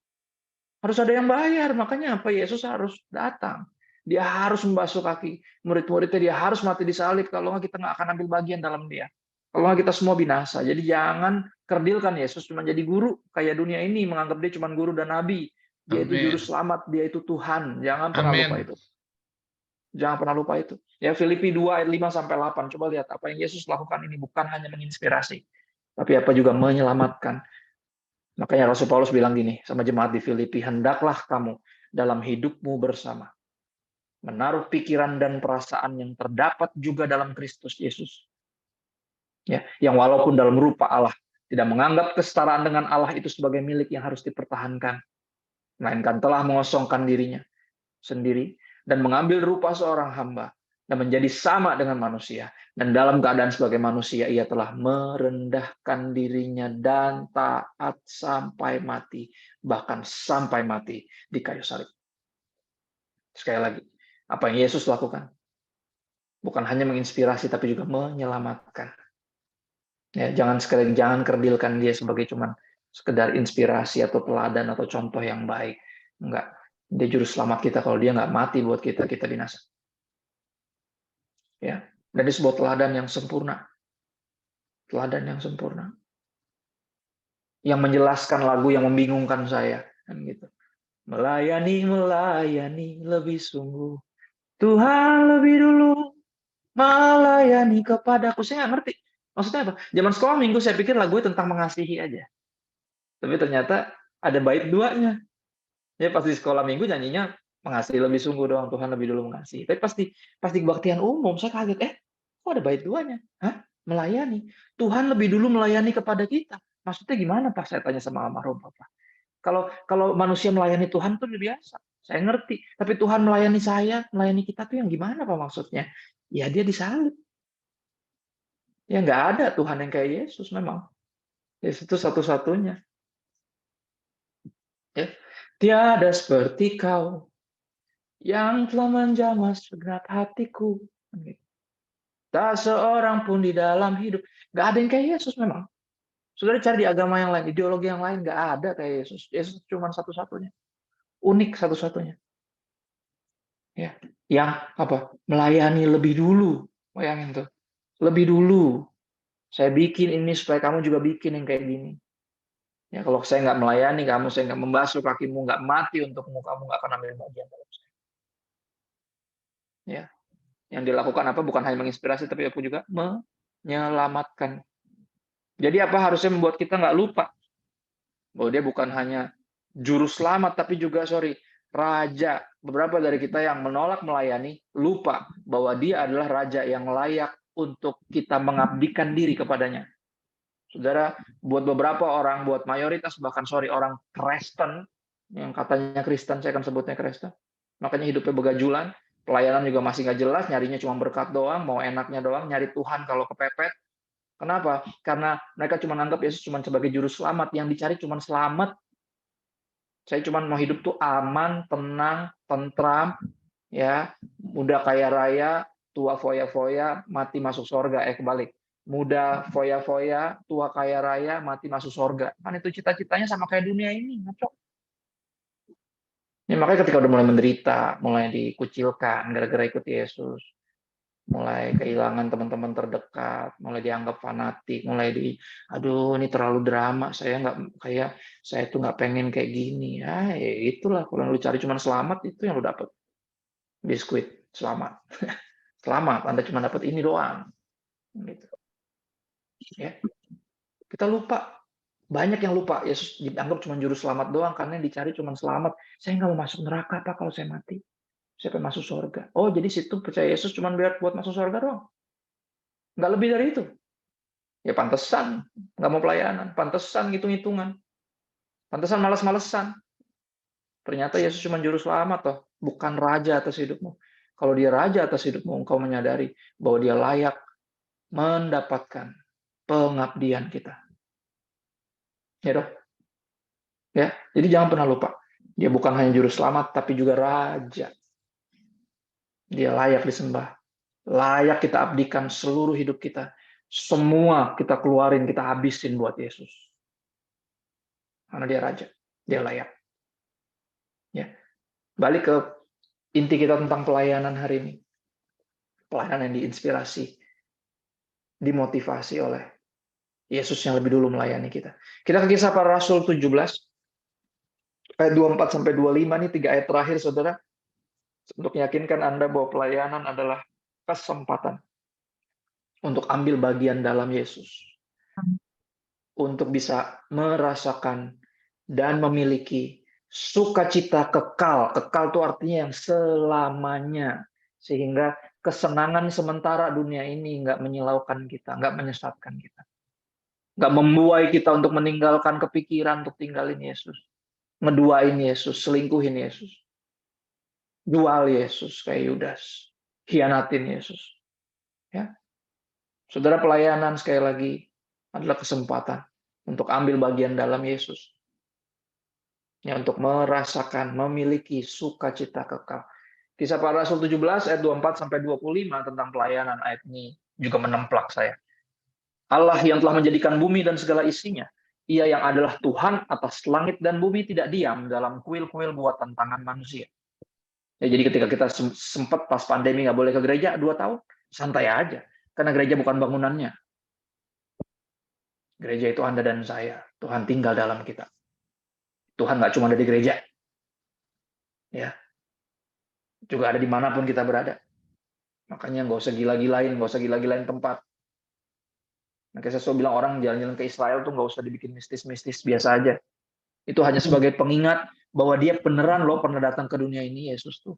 Harus ada yang bayar. Makanya apa? Yesus harus datang. Dia harus membasuh kaki murid-muridnya. Dia harus mati di salib. Kalau nggak, kita nggak akan ambil bagian dalam dia. Kalau nggak, kita semua binasa. Jadi jangan kerdilkan Yesus cuma jadi guru. Kayak dunia ini menganggap dia cuma guru dan nabi. Dia itu juru selamat. Dia itu Tuhan. Jangan pernah lupa itu. Jangan pernah lupa itu. Ya, Filipi 2 ayat 5 sampai 8. Coba lihat apa yang Yesus lakukan ini bukan hanya menginspirasi, tapi apa juga menyelamatkan. Makanya Rasul Paulus bilang gini sama jemaat di Filipi, hendaklah kamu dalam hidupmu bersama menaruh pikiran dan perasaan yang terdapat juga dalam Kristus Yesus. Ya, yang walaupun dalam rupa Allah tidak menganggap kesetaraan dengan Allah itu sebagai milik yang harus dipertahankan, melainkan telah mengosongkan dirinya sendiri dan mengambil rupa seorang hamba dan menjadi sama dengan manusia. Dan dalam keadaan sebagai manusia, ia telah merendahkan dirinya dan taat sampai mati, bahkan sampai mati di kayu salib. Sekali lagi, apa yang Yesus lakukan? Bukan hanya menginspirasi, tapi juga menyelamatkan. Ya, jangan kerdilkan dia sebagai cuman sekedar inspirasi atau teladan atau contoh yang baik. Enggak. Dia juru selamat kita. Kalau dia nggak mati buat kita, kita binasa. Ya. Dan dia sebuah teladan yang sempurna. Teladan yang sempurna. Yang menjelaskan lagu yang membingungkan saya. Kan gitu. Melayani, melayani lebih sungguh. Tuhan lebih dulu melayani kepadaku. Saya nggak ngerti. Maksudnya apa? Zaman sekolah minggu saya pikir lagu tentang mengasihi aja. Tapi ternyata ada bait duanya. Ya pas di sekolah minggu nyanyinya mengasihi lebih sungguh doang, Tuhan lebih dulu mengasihi. Tapi pasti kebaktian umum saya kaget, kok ada bait duanya? Hah? Melayani. Tuhan lebih dulu melayani kepada kita. Maksudnya gimana Pak? Saya tanya sama almarhum Papa. Kalau manusia melayani Tuhan tuh biasa. Saya ngerti. Tapi Tuhan melayani saya, melayani kita tuh yang gimana Pak maksudnya? Ya dia disalib. Ya nggak ada Tuhan yang kayak Yesus memang. Yesus itu satu-satunya. Ya. Tiada seperti kau yang telah menjamah segenap hatiku. Tak seorang pun di dalam hidup. Nggak ada yang kayak Yesus memang. Saudara cari di agama yang lain, ideologi yang lain, nggak ada kayak Yesus. Yesus cuma satu-satunya. Unik satu-satunya. Ya. Yang apa? Melayani lebih dulu. Bayangin tuh. Lebih dulu. Saya bikin ini supaya kamu juga bikin yang kayak gini. Ya, kalau saya nggak melayani kamu, saya nggak membasuh kakimu, nggak mati untukmu, kamu nggak akan ambil bagian dalam saya. Ya. Yang dilakukan apa? Bukan hanya menginspirasi, tapi aku juga menyelamatkan. Jadi apa harusnya membuat kita nggak lupa bahwa dia bukan hanya juru selamat, tapi juga raja. Beberapa dari kita yang menolak melayani lupa bahwa dia adalah raja yang layak untuk kita mengabdikan diri kepadanya. Saudara, buat beberapa orang, buat mayoritas bahkan orang Kristen yang katanya Kristen, saya akan sebutnya Kristen, makanya hidupnya begajulan, pelayanan juga masih nggak jelas, nyarinya cuma berkat doang, mau enaknya doang, nyari Tuhan kalau kepepet. Kenapa? Karena mereka cuma anggap Yesus cuma sebagai juru selamat, yang dicari cuma selamat. Saya cuma mau hidup tuh aman, tenang, tentram, ya, muda kaya raya, tua foya-foya, mati masuk surga. Kebalik. Muda foya-foya, tua kaya raya, mati masuk surga. Kan itu cita-citanya sama kayak dunia ini, ngaco. Ya, makanya ketika udah mulai menderita, mulai dikucilkan gara-gara ikut Yesus, mulai kehilangan teman-teman terdekat, mulai dianggap fanatik, aduh ini terlalu drama, saya tuh nggak pengen kayak gini. Ya itulah, kalau lu cari cuma selamat, itu yang lu dapat. Biskuit, selamat. Selamat, Anda cuma dapat ini doang. Gitu. Ya. Kita lupa. Banyak yang lupa. Yesus dianggap cuma juru selamat doang karena yang dicari cuma selamat. Saya nggak mau masuk neraka Pak kalau saya mati. Saya pengen masuk surga. Oh, jadi situ percaya Yesus cuma biar buat masuk surga doang. Nggak lebih dari itu. Ya pantesan nggak mau pelayanan. Pantesan hitung-hitungan. Pantesan malas-malesan. Ternyata Yesus cuma juru selamat toh. Bukan raja atas hidupmu. Kalau dia raja atas hidupmu, engkau menyadari bahwa dia layak mendapatkan pengabdian kita. Ya dong? Ya, jadi jangan pernah lupa. Dia bukan hanya juru selamat, tapi juga raja. Dia layak disembah. Layak kita abdikan seluruh hidup kita. Semua kita keluarin, kita habisin buat Yesus. Karena dia raja. Dia layak. Ya. Balik ke inti kita tentang pelayanan hari ini. Pelayanan yang diinspirasi, dimotivasi oleh Yesus yang lebih dulu melayani kita. Kita ke Kisah Para Rasul 17, ayat 24-25, ini 3 ayat terakhir, saudara. Untuk meyakinkan Anda bahwa pelayanan adalah kesempatan untuk ambil bagian dalam Yesus. Untuk bisa merasakan dan memiliki sukacita kekal. Kekal itu artinya yang selamanya. Sehingga kesenangan sementara dunia ini nggak menyilaukan kita, nggak menyesatkan kita. Nggak membuai kita untuk meninggalkan kepikiran untuk tinggalin Yesus. Ngeduain Yesus, selingkuhin Yesus. Jual Yesus kayak Yudas. Hianatin Yesus. Ya. Saudara, pelayanan sekali lagi adalah kesempatan untuk ambil bagian dalam Yesus. Ya, untuk merasakan, memiliki sukacita kekal. Kisah Para Rasul 17 ayat 24 sampai 25 tentang pelayanan, ayat ini juga menemplak saya. Allah yang telah menjadikan bumi dan segala isinya, Ia yang adalah Tuhan atas langit dan bumi tidak diam dalam kuil-kuil buatan tangan manusia. Ya, jadi ketika kita sempat pas pandemi nggak boleh ke gereja 2 tahun, santai aja. Karena gereja bukan bangunannya. Gereja itu Anda dan saya. Tuhan tinggal dalam kita. Tuhan nggak cuma ada di gereja. Ya, juga ada dimanapun kita berada. Makanya nggak usah gila-gilain tempat. Makanya saya selalu bilang orang jalan-jalan ke Israel tuh nggak usah dibikin mistis-mistis, biasa aja. Itu hanya sebagai pengingat bahwa dia beneran loh pernah datang ke dunia ini, Yesus tuh.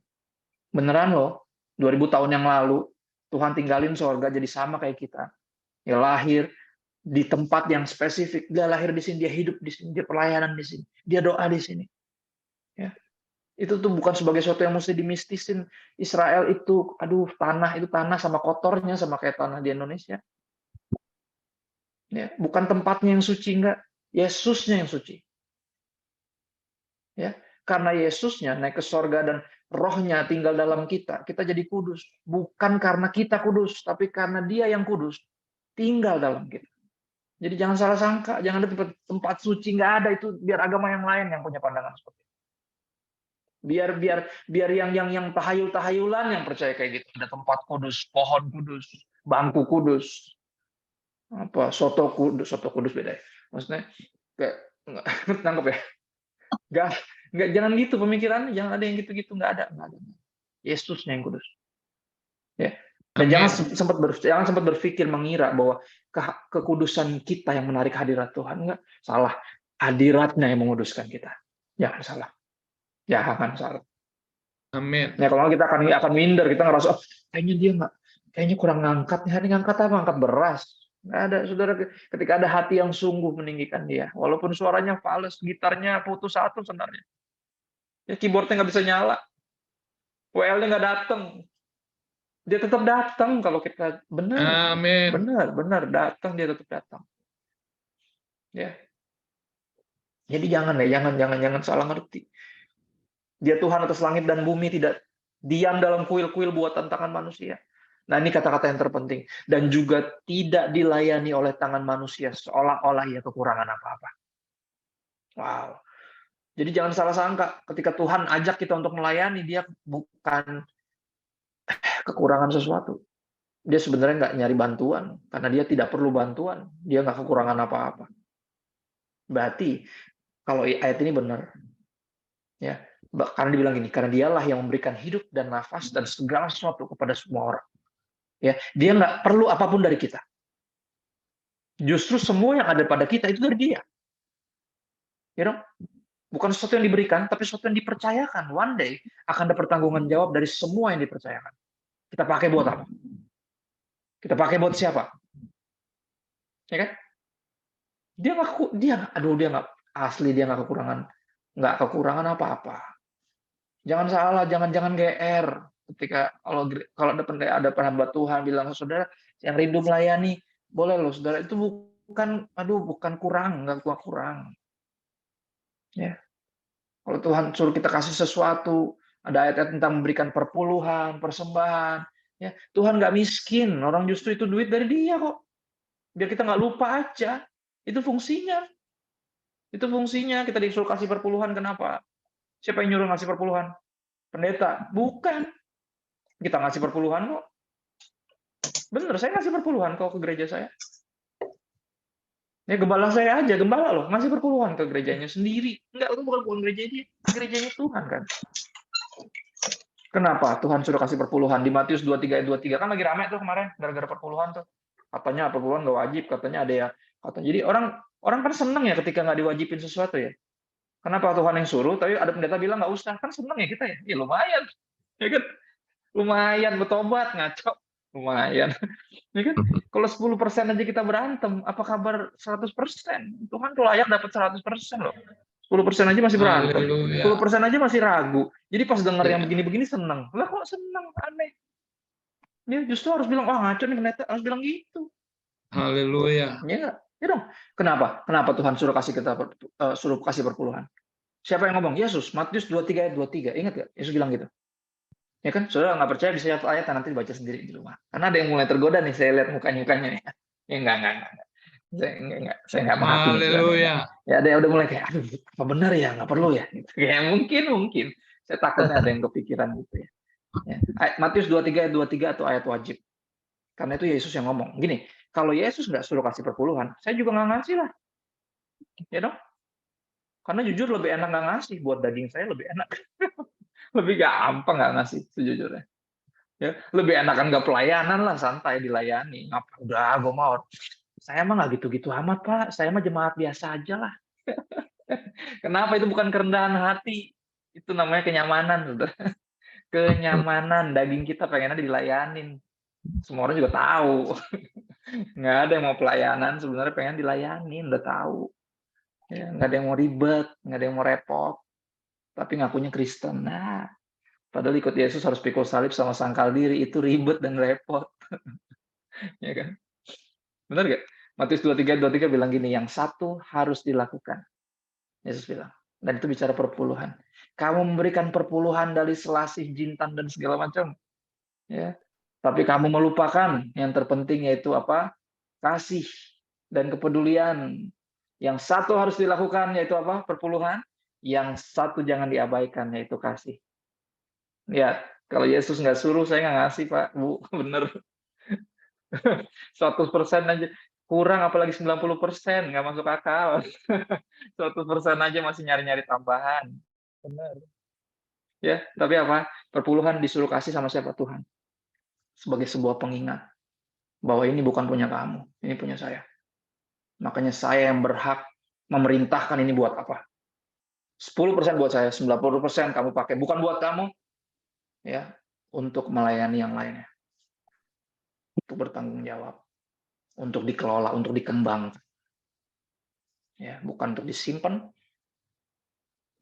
Beneran loh, 2000 tahun yang lalu, Tuhan tinggalin sorga jadi sama kayak kita. Dia lahir di tempat yang spesifik. Dia lahir di sini, dia hidup di sini, dia pelayanan di sini, dia doa di sini. Ya. Itu tuh bukan sebagai sesuatu yang mesti dimistisin. Israel itu, itu tanah sama kotornya sama kayak tanah di Indonesia. Ya, bukan tempatnya yang suci, enggak. Yesusnya yang suci. Ya, karena Yesusnya naik ke sorga dan rohnya tinggal dalam kita, kita jadi kudus. Bukan karena kita kudus, tapi karena Dia yang kudus tinggal dalam kita. Jadi jangan salah sangka, jangan ada tempat suci, nggak ada itu, biar agama yang lain yang punya pandangan seperti itu. Biar yang tahayul-tahayulan yang percaya kayak gitu. Ada tempat kudus, pohon kudus, bangku kudus, soto kudus beda ya. Maksudnya kayak nangkep ya. Nggak, jangan gitu pemikirannya, jangan ada yang gitu-gitu, nggak ada. Yesusnya yang kudus. Ya. Dan jangan sempat berpikir mengira bahwa kekudusan kita yang menarik hadirat Tuhan. Enggak, salah. Hadiratnya yang menguduskan kita. Jangan salah. Jangan salah. Amin. Nah, kalau kita akan minder, kita ngerasa kayaknya kurang ngangkat. Hari ngangkat apa? Ngangkat beras. Nggak ada, saudara. Ketika ada hati yang sungguh meninggikan Dia, walaupun suaranya fals, gitarnya putus satu sebenarnya. Ya, keyboardnya nggak bisa nyala, WL-nya nggak datang. Dia tetap datang kalau kita benar. Amin. Benar datang, Dia tetap datang. Ya. Jadi jangan salah ngerti. Dia Tuhan atas langit dan bumi, tidak diam dalam kuil-kuil buatan tangan manusia. Nah, ini kata-kata yang terpenting. Dan juga tidak dilayani oleh tangan manusia seolah-olah Ia kekurangan apa-apa. Wow. Jadi jangan salah sangka, ketika Tuhan ajak kita untuk melayani, Dia bukan kekurangan sesuatu. Dia sebenarnya nggak nyari bantuan, karena Dia tidak perlu bantuan. Dia nggak kekurangan apa-apa. Berarti, kalau ayat ini benar, ya, karena dibilang gini, karena Dialah yang memberikan hidup dan nafas dan segala sesuatu kepada semua orang. Ya, Dia nggak perlu apapun dari kita. Justru semua yang ada pada kita itu dari Dia. You know? Bukan sesuatu yang diberikan, tapi sesuatu yang dipercayakan. One day akan ada pertanggungan jawab dari semua yang dipercayakan. Kita pakai buat apa? Kita pakai buat siapa? Ya kan? Dia nggak kekurangan apa-apa. Jangan salah, jangan GR. Ketika kalau ada hamba Tuhan bilang, saudara yang rindu melayani, boleh loh, saudara, itu bukan kurang, nggak kurang. Ya. Kalau Tuhan suruh kita kasih sesuatu, ada ayat-ayat tentang memberikan perpuluhan, persembahan. Ya, Tuhan nggak miskin, orang justru itu duit dari Dia kok. Biar kita nggak lupa aja. Itu fungsinya. Kita disuruh kasih perpuluhan, kenapa? Siapa yang nyuruh ngasih perpuluhan? Pendeta? Bukan. Kita ngasih perpuluhan kok. Bener, saya ngasih perpuluhan kok ke gereja saya. Ya, gembala saya aja, gembala loh, ngasih perpuluhan ke gerejanya sendiri. Enggak, itu bukan gerejanya Tuhan kan. Kenapa Tuhan suruh kasih perpuluhan? Di Matius 23 ayat 23 kan lagi rame tuh kemarin gara-gara perpuluhan tuh. Katanya perpuluhan nggak wajib, katanya ada ya. Jadi orang kan seneng ya ketika nggak diwajibin sesuatu ya. Kenapa Tuhan yang suruh? Tapi ada pendeta bilang nggak usah, kan seneng ya kita ya. Ya lumayan, ya kan? Lumayan bertobat, ngaco. Lumayan. Ya kan? Kalau 10% aja kita berantem, apa kabar 100%? Tuhan tuh layak dapat 100% loh. 10% aja masih berantem. 10% aja masih ragu. Jadi pas denger yang begini-begini seneng. Lah kok seneng? Aneh. Dia justru harus bilang, wah ngaco nih pendeta, harus bilang gitu. Haleluya. Ya dong. Kenapa Tuhan suruh kasih perpuluhan? Siapa yang ngomong? Yesus. Matius 23 ayat 23. Ingat gak? Yesus bilang gitu. Ya kan, saudara nggak percaya bisa lihat ayat nanti dibaca sendiri di rumah. Karena ada yang mulai tergoda nih, saya lihat mukanya nih. Ya enggak. Saya nggak menghakimi sebenarnya. Haleluya. Ya ada yang udah mulai kayak, aduh, apa benar ya, nggak perlu ya. Gitu. Kayak mungkin. Saya takutnya ada yang kepikiran gitu ya. Matius 23 ayat 23 atau ayat wajib. Karena itu Yesus yang ngomong. Gini, kalau Yesus nggak suruh kasih perpuluhan, saya juga nggak ngasih lah. Ya dong? Karena jujur lebih enak nggak ngasih. Buat daging saya lebih enak. Lebih gampang nggak ngasih, sejujurnya. Ya, lebih enakan nggak pelayanan lah, santai dilayani. Udah, gue mau. Saya mah nggak gitu-gitu amat, Pak. Saya mah jemaat biasa aja lah. Kenapa? Itu bukan kerendahan hati. Itu namanya kenyamanan. Udah. Kenyamanan. Daging kita pengennya dilayanin. Semua orang juga tahu. Nggak ada yang mau pelayanan, sebenarnya pengen dilayanin, udah tahu. Ya, nggak ada yang mau ribet, nggak ada yang mau repot. Tapi ngakunya Kristen. Nah, padahal ikut Yesus harus pikul salib sama sangkal diri. Itu ribet dan repot. Ya kan? Benar nggak? Matius 23 bilang gini, yang satu harus dilakukan. Yesus bilang. Dan itu bicara perpuluhan. Kamu memberikan perpuluhan dari selasih, jintan, dan segala macam. Ya. Tapi kamu melupakan yang terpenting yaitu apa? Kasih dan kepedulian. Yang satu harus dilakukan yaitu apa? Perpuluhan. Yang satu jangan diabaikan yaitu kasih. Ya, kalau Yesus nggak suruh, saya nggak ngasih, Pak, Bu. Bener. 100% aja. Kurang apalagi 90%, nggak masuk akal. 100% aja masih nyari-nyari tambahan. Benar. Ya, tapi apa? Perpuluhan disuruh kasih sama siapa? Tuhan. Sebagai sebuah pengingat bahwa ini bukan punya kamu, ini punya saya. Makanya saya yang berhak memerintahkan ini buat apa. 10% buat saya, 90% kamu pakai. Bukan buat kamu, ya, untuk melayani yang lainnya. Untuk bertanggung jawab. Untuk dikelola, untuk dikembangkan. Ya, bukan untuk disimpan,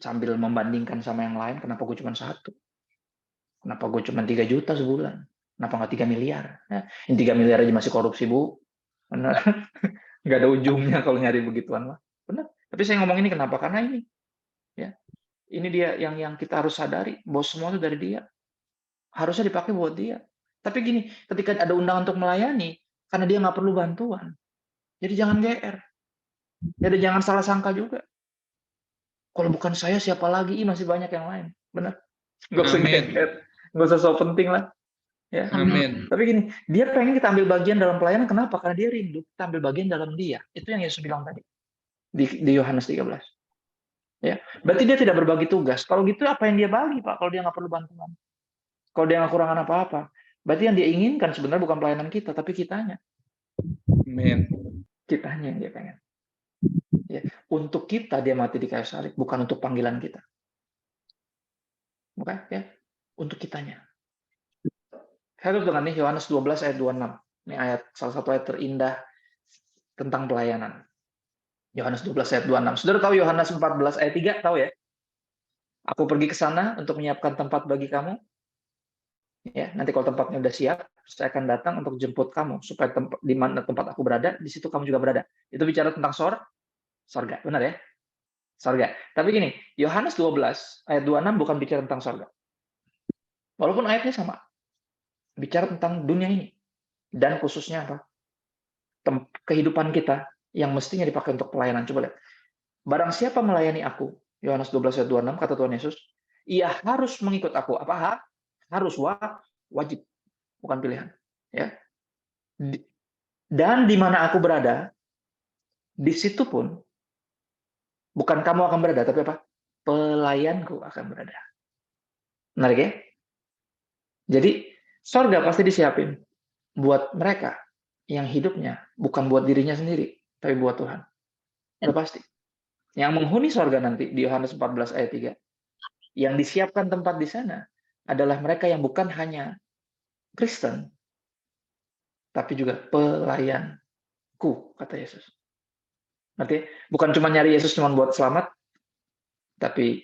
sambil membandingkan sama yang lain, kenapa gue cuma 1? Kenapa gue cuma 3 juta sebulan? Kenapa nggak 3 miliar? Ya, ini 3 miliar aja masih korupsi, Bu. Benar. Nggak ada ujungnya kalau nyari begituan lah. Benar. Tapi saya ngomong ini kenapa? Karena ini. Ya, ini dia yang kita harus sadari. Bahwa semua itu dari dia. Harusnya dipakai buat dia. Tapi gini, ketika ada undangan untuk melayani, karena dia nggak perlu bantuan. Jadi jangan GR. Jadi jangan salah sangka juga. Kalau bukan saya, siapa lagi? Masih banyak yang lain. Benar. Nggak usah Amin. GR. Nggak usah so penting lah. Ya. Amin. Tapi gini, dia pengen kita ambil bagian dalam pelayanan. Kenapa? Karena dia rindu kita ambil bagian dalam dia. Itu yang Yesus bilang tadi di Yohanes 13. Ya, berarti dia tidak berbagi tugas. Kalau gitu apa yang dia bagi, Pak? Kalau dia nggak perlu bantuan, kalau dia nggak kurangan apa-apa, berarti yang dia inginkan sebenarnya bukan pelayanan kita, tapi kitanya. Amin. Kitanya yang dia pengen. Ya, untuk kita dia mati di kayu salib, bukan untuk panggilan kita. Bukan, ya, untuk kitanya. Saya tutup dengan nih Yohanes 12 ayat 26. Ini ayat salah satu ayat terindah tentang pelayanan. Yohanes 12 ayat 26. Saudara tahu Yohanes 14 ayat 3, tahu ya? Aku pergi ke sana untuk menyiapkan tempat bagi kamu. Ya, nanti kalau tempatnya udah siap, saya akan datang untuk jemput kamu supaya di mana tempat aku berada, di situ kamu juga berada. Itu bicara tentang sorga, benar ya? Sorga. Tapi gini, Yohanes 12 ayat 26 bukan bicara tentang sorga. Walaupun ayatnya sama. Bicara tentang dunia ini. Dan khususnya apa? Kehidupan kita yang mestinya dipakai untuk pelayanan. Coba lihat. Barang siapa melayani aku, Yohanes 12 ayat 26, kata Tuhan Yesus, ia harus mengikut aku. Apa? Harus, wajib. Bukan pilihan. Ya. Dan di mana aku berada, di situ pun, bukan kamu akan berada, tapi apa? Pelayanku akan berada. Menarik ya? Jadi, sorga pasti disiapin buat mereka yang hidupnya bukan buat dirinya sendiri, tapi buat Tuhan. Udah pasti. Yang menghuni sorga nanti di Yohanes 14 ayat 3, yang disiapkan tempat di sana adalah mereka yang bukan hanya Kristen, tapi juga pelayanku, kata Yesus. Nanti bukan cuma nyari Yesus cuma buat selamat, tapi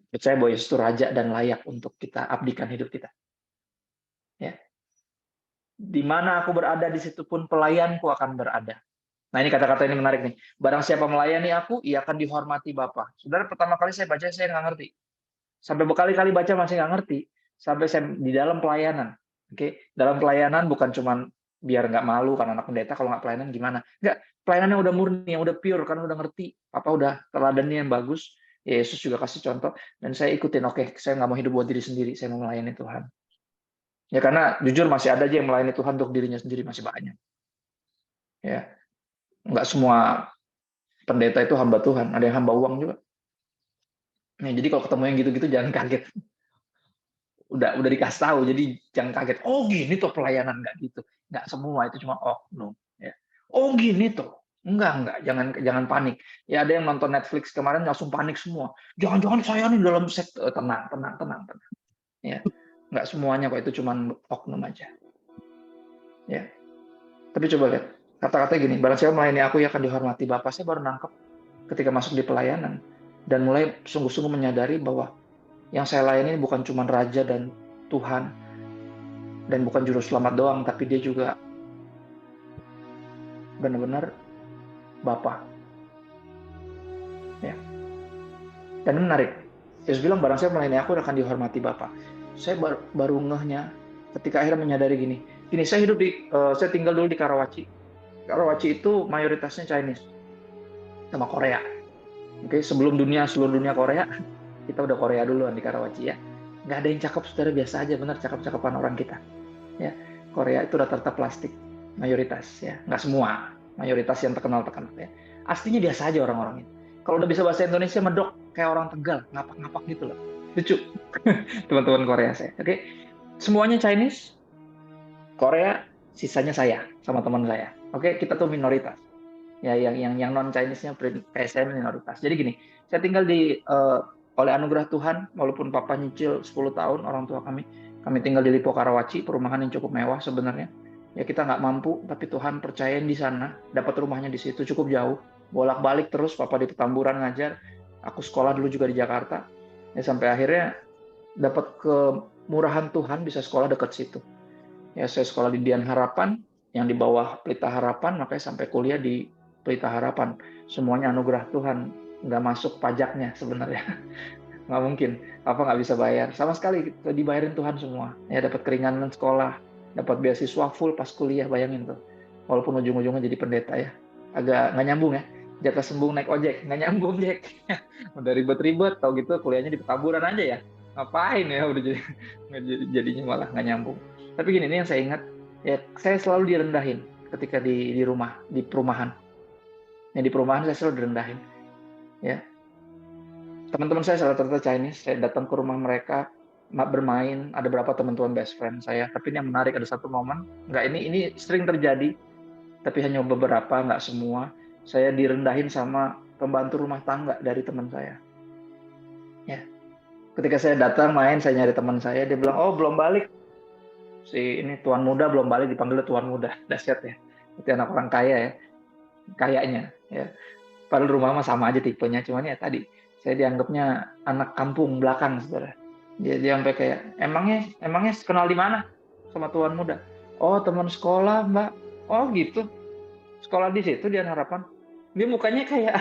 percaya bahwa Yesus itu raja dan layak untuk kita abdikan hidup kita. Ya. Di mana aku berada, di situ pun pelayanku akan berada. Nah, ini kata-kata ini menarik nih. Barang siapa melayani aku, ia akan dihormati Bapa. Saudara, pertama kali saya baca, saya nggak ngerti. Sampai berkali-kali baca masih nggak ngerti. sampai saya di dalam pelayanan. Oke, dalam pelayanan bukan cuman biar nggak malu karena anak pendeta kalau nggak pelayanan gimana? Nggak, pelayanannya udah murni, yang udah pure karena udah ngerti, apa udah teladannya yang bagus. Yesus juga kasih contoh dan saya ikutin. Oke, saya nggak mau hidup buat diri sendiri, saya mau melayani Tuhan. Ya karena jujur masih ada aja yang melayani Tuhan untuk dirinya sendiri, masih banyak. Ya, nggak semua pendeta itu hamba Tuhan, ada yang hamba uang juga. Nah, jadi kalau ketemu yang gitu-gitu jangan kaget. Udah dikasih tahu, jadi jangan kaget. Oh gini tuh pelayanan, nggak gitu. Nggak semua itu cuma oknum. Ya. Oh gini tuh. Enggak, jangan panik. Ya ada yang nonton Netflix kemarin langsung panik semua. Jangan-jangan saya nih dalam seks. Tenang. Ya, nggak semuanya kok, itu cuma oknum aja. Ya, tapi coba lihat kata-kata gini. Barang siapa melayani aku, ia akan dihormati Bapa. Saya baru nangkep ketika masuk di pelayanan dan mulai sungguh-sungguh menyadari bahwa yang saya layani bukan cuma Raja dan Tuhan dan bukan juru selamat doang, tapi dia juga benar-benar Bapa. Ya. Dan menarik. Yesus bilang barang siapa melayani aku akan dihormati Bapa. Saya baru ngehnya ketika akhirnya menyadari gini. Saya saya tinggal dulu di Karawaci. Karawaci itu mayoritasnya Chinese sama Korea. Oke, seluruh dunia Korea, kita udah Korea duluan di Karawaci ya. Nggak ada yang cakep, saudara, biasa aja, benar cakep-cakepan orang kita. Ya, Korea itu rata-rata plastik, mayoritas ya, nggak semua, mayoritas yang terkenal ya. Aslinya biasa aja orang-orangnya. Kalau udah bisa bahasa Indonesia medok kayak orang Tegal, ngapak-ngapak gitu loh, lucu. Teman-teman Korea saya, oke, semuanya Chinese, Korea, sisanya saya sama teman saya, oke, kita tuh minoritas. Ya, yang non Chinese-nya kayak saya minoritas. Jadi gini, saya tinggal oleh anugerah Tuhan, walaupun papa nyicil 10 tahun, orang tua kami tinggal di Lipo Karawaci, perumahan yang cukup mewah sebenarnya. Ya kita nggak mampu, tapi Tuhan percayain di sana, dapat rumahnya di situ, cukup jauh. Bolak-balik terus, papa di Petamburan ngajar, aku sekolah dulu juga di Jakarta. Ya sampai akhirnya dapat kemurahan Tuhan bisa sekolah dekat situ. Ya saya sekolah di Dian Harapan, yang di bawah Pelita Harapan, makanya sampai kuliah di Pelita Harapan. Semuanya anugerah Tuhan, nggak masuk pajaknya sebenarnya. Nggak mungkin, apa nggak bisa bayar. Sama sekali dibayarin Tuhan semua. Ya dapat keringanan sekolah, dapat beasiswa full pas kuliah, bayangin tuh. Walaupun ujung-ujungnya jadi pendeta ya. Agak nggak nyambung ya. Jatah sembung naik ojek, nggak nyambung, Jack. Udah ribet-ribet, tau gitu kuliahnya di Petamburan aja ya. Ngapain ya, udah jadinya malah nggak nyambung. Tapi gini, ini yang saya ingat, ya saya selalu direndahin ketika di rumah, di perumahan. Di perumahan saya selalu direndahin. Ya, teman-teman saya rata-rata Chinese. Saya datang ke rumah mereka bermain. Ada berapa teman-teman best friend saya. Tapi ini yang menarik, ada satu momen. Ini sering terjadi, tapi hanya beberapa, nggak semua. Saya direndahin sama pembantu rumah tangga dari teman saya. Ya, ketika saya datang main, saya nyari teman saya. Dia bilang, oh belum balik. Ini tuan muda belum balik, dipanggil tuan muda. Dahsyat ya. Itu anak orang kaya ya. Kayaknya ya. Padahal rumah mah sama aja tipenya, cuman ya tadi saya dianggapnya anak kampung belakang, saudara. Dia sampai kayak, emangnya kenal di mana sama tuan muda? Oh teman sekolah mbak. Oh gitu, sekolah di situ Dian Harapan. Dia mukanya kayak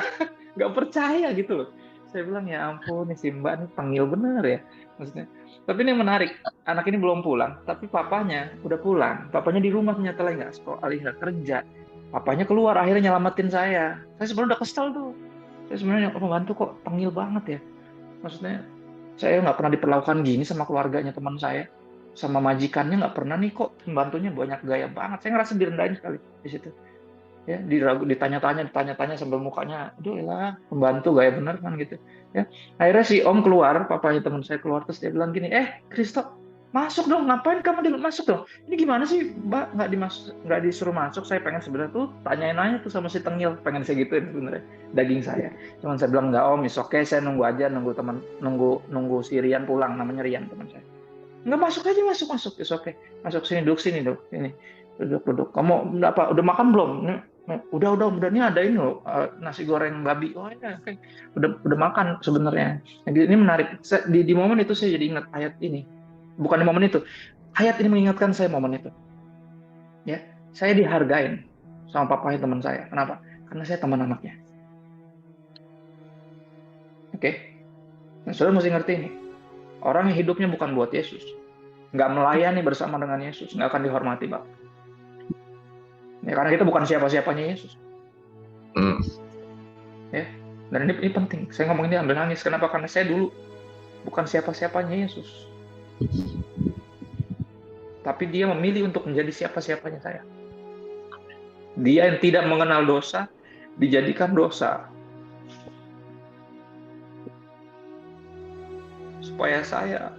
nggak percaya gitu loh. Saya bilang ya ampun, nih si mbak nih panggil bener ya maksudnya. Tapi ini yang menarik, anak ini belum pulang, tapi papanya udah pulang. Papanya di rumah ternyata lagi nggak sekolah, nggak kerja. Papanya keluar, akhirnya nyelamatin saya. Saya sebenarnya udah kesel tuh. Saya sebenarnya pembantu kok tengil banget ya. Maksudnya, saya nggak pernah diperlakukan gini sama keluarganya teman saya. Sama majikannya nggak pernah nih, kok pembantunya banyak gaya banget. Saya ngerasa direndahin sekali di situ. Ya, ditanya-tanya sambil mukanya, aduh lah, pembantu gaya bener kan gitu. Ya, akhirnya si Om keluar, papanya teman saya keluar, terus dia bilang gini, Kristo, masuk dong, ngapain kamu masuk dong? Ini gimana sih, Mbak, nggak disuruh masuk? Saya pengen sebenarnya tuh tanyain tuh sama si Tengil, pengen saya gituin sebenarnya daging saya. Cuman saya bilang nggak Om, oke, saya nunggu aja, nunggu si Rian pulang, namanya Rian teman saya. Nggak, masuk aja, masuk, oke, masuk sini, duduk sini, duduk ini, duduk. Kamu udah makan belum? Udah ini ada ini loh, nasi goreng babi. Oh ya, oke. Udah makan sebenarnya. Ini menarik. Di momen itu saya jadi ingat ayat ini. Bukan di momen itu. Ayat ini mengingatkan saya momen itu. Ya, saya dihargain sama papanya teman saya. Kenapa? Karena saya teman anaknya. Oke. Nah, saudara mesti ngerti ini. Orang yang hidupnya bukan buat Yesus, nggak melayani bersama dengan Yesus, nggak akan dihormati, Bapak. Ya, karena kita bukan siapa-siapanya Yesus. Ya, dan ini penting. Saya ngomong ini ambil nangis. Kenapa? Karena saya dulu bukan siapa-siapanya Yesus. Tapi dia memilih untuk menjadi siapa-siapanya saya. Dia yang tidak mengenal dosa, dijadikan dosa. Supaya saya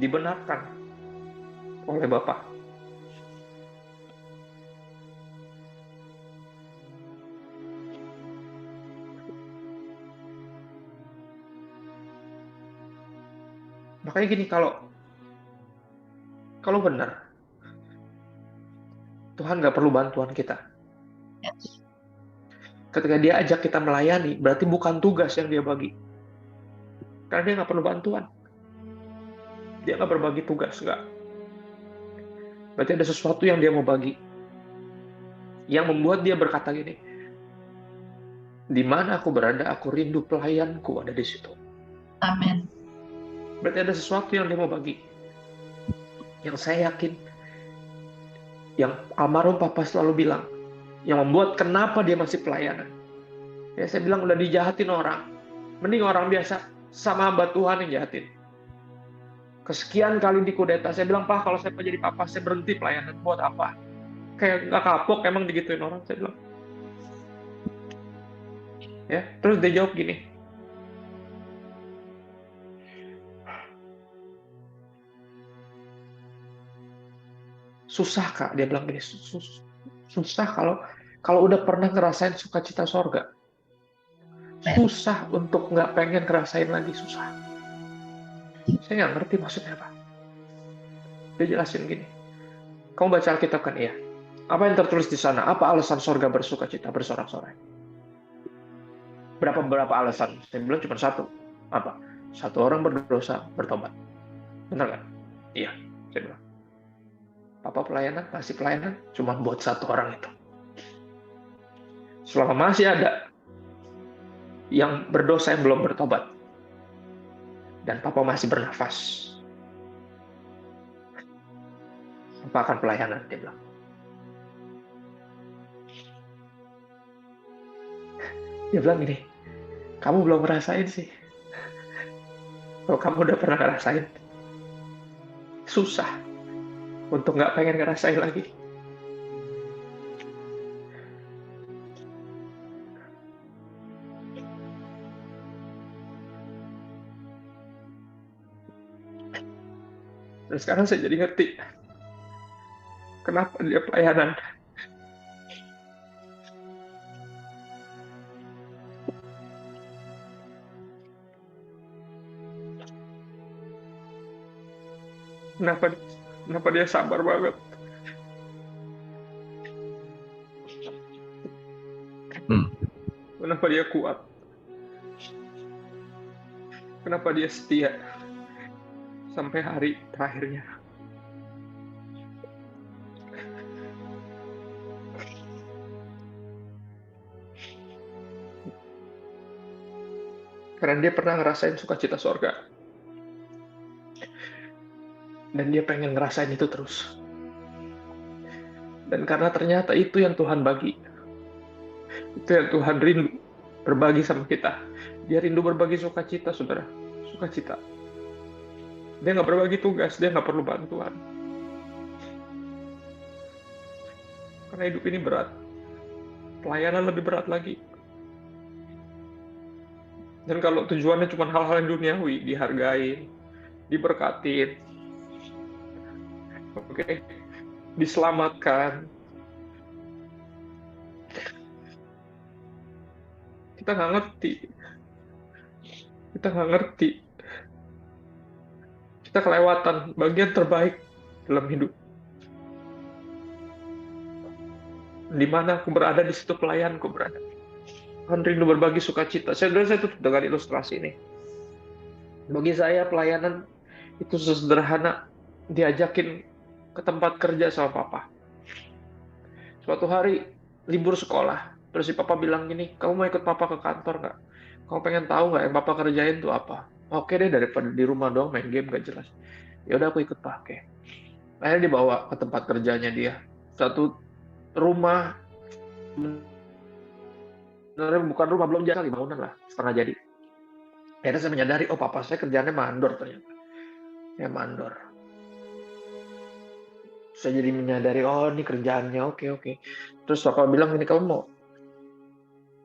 dibenarkan oleh Bapa. Makanya gini, kalau benar, Tuhan nggak perlu bantuan kita. Ketika dia ajak kita melayani, berarti bukan tugas yang dia bagi. Karena dia nggak perlu bantuan. Dia nggak berbagi tugas, nggak. Berarti ada sesuatu yang dia mau bagi. Yang membuat dia berkata gini, di mana aku berada, aku rindu pelayanku ada di situ. Amin. Berarti ada sesuatu yang dia mau bagi. Yang saya yakin, yang almarhum Papa selalu bilang, yang membuat kenapa dia masih pelayanan. Ya, saya bilang udah dijahatin orang. Mending orang biasa sama hamba Tuhan yang jahatin. Kesekian kali dikudeta, saya bilang, Pak, kalau saya jadi Papa, saya berhenti pelayanan. Buat apa? Kayak nggak kapok, emang digituin orang, saya bilang. Ya, terus dia jawab gini, susah Kak, dia bilang gini, susah kalau udah pernah ngerasain sukacita sorga. Susah untuk nggak pengen ngerasain lagi, susah. Saya nggak ngerti maksudnya apa. Dia jelasin gini, kamu baca Alkitab kan? Iya. Apa yang tertulis di sana? Apa alasan sorga bersukacita, bersorak-sorai? Berapa alasan? Saya bilang cuma satu. Apa? Satu orang berdosa, bertobat. Benar kan? Iya, saya bilang. Papa pelayanan, masih pelayanan, cuma buat satu orang itu. Selama masih ada yang berdosa yang belum bertobat, dan Papa masih bernafas, Papa akan pelayanan, dia bilang. Dia bilang gini, kamu belum ngerasain sih. Kalau kamu udah pernah ngerasain, susah untuk nggak pengen ngerasain lagi. Dan sekarang saya jadi ngerti kenapa dia pelayanan. Kenapa dia sabar banget. Kenapa dia kuat. Kenapa dia setia sampai hari terakhirnya. Karena dia pernah ngerasain sukacita sorga. Dan dia pengen ngerasain itu terus. Dan karena ternyata itu yang Tuhan bagi. Itu yang Tuhan rindu berbagi sama kita. Dia rindu berbagi sukacita, saudara. Sukacita. Dia nggak berbagi tugas, dia nggak perlu bantuan. Karena hidup ini berat. Pelayanan lebih berat lagi. Dan kalau tujuannya cuma hal-hal yang duniawi, dihargain, diberkatin, diselamatkan, kita nggak ngerti. Kita kelewatan bagian terbaik dalam hidup. Di mana aku berada, di situ pelayanku berada. Tuhan rindu berbagi sukacita. Saya tutup dengan ilustrasi ini. Bagi saya pelayanan itu sesederhana diajakin ke tempat kerja sama Papa. Suatu hari libur sekolah, terus si Papa bilang gini, kamu mau ikut Papa ke kantor nggak? Kamu pengen tahu nggak yang Papa kerjain tuh apa? Oke deh, daripada di rumah doang main game gak jelas. Ya udah aku ikut pakai. Akhirnya dibawa ke tempat kerjanya dia. Satu rumah, sebenarnya bukan rumah, belum jadi kali, bangunan lah, setengah jadi. Akhirnya saya menyadari, oh papa saya kerjaannya mandor ternyata. Ya mandor. Saya jadi menyadari, oh ini kerjaannya, oke. Terus papa bilang, ini kamu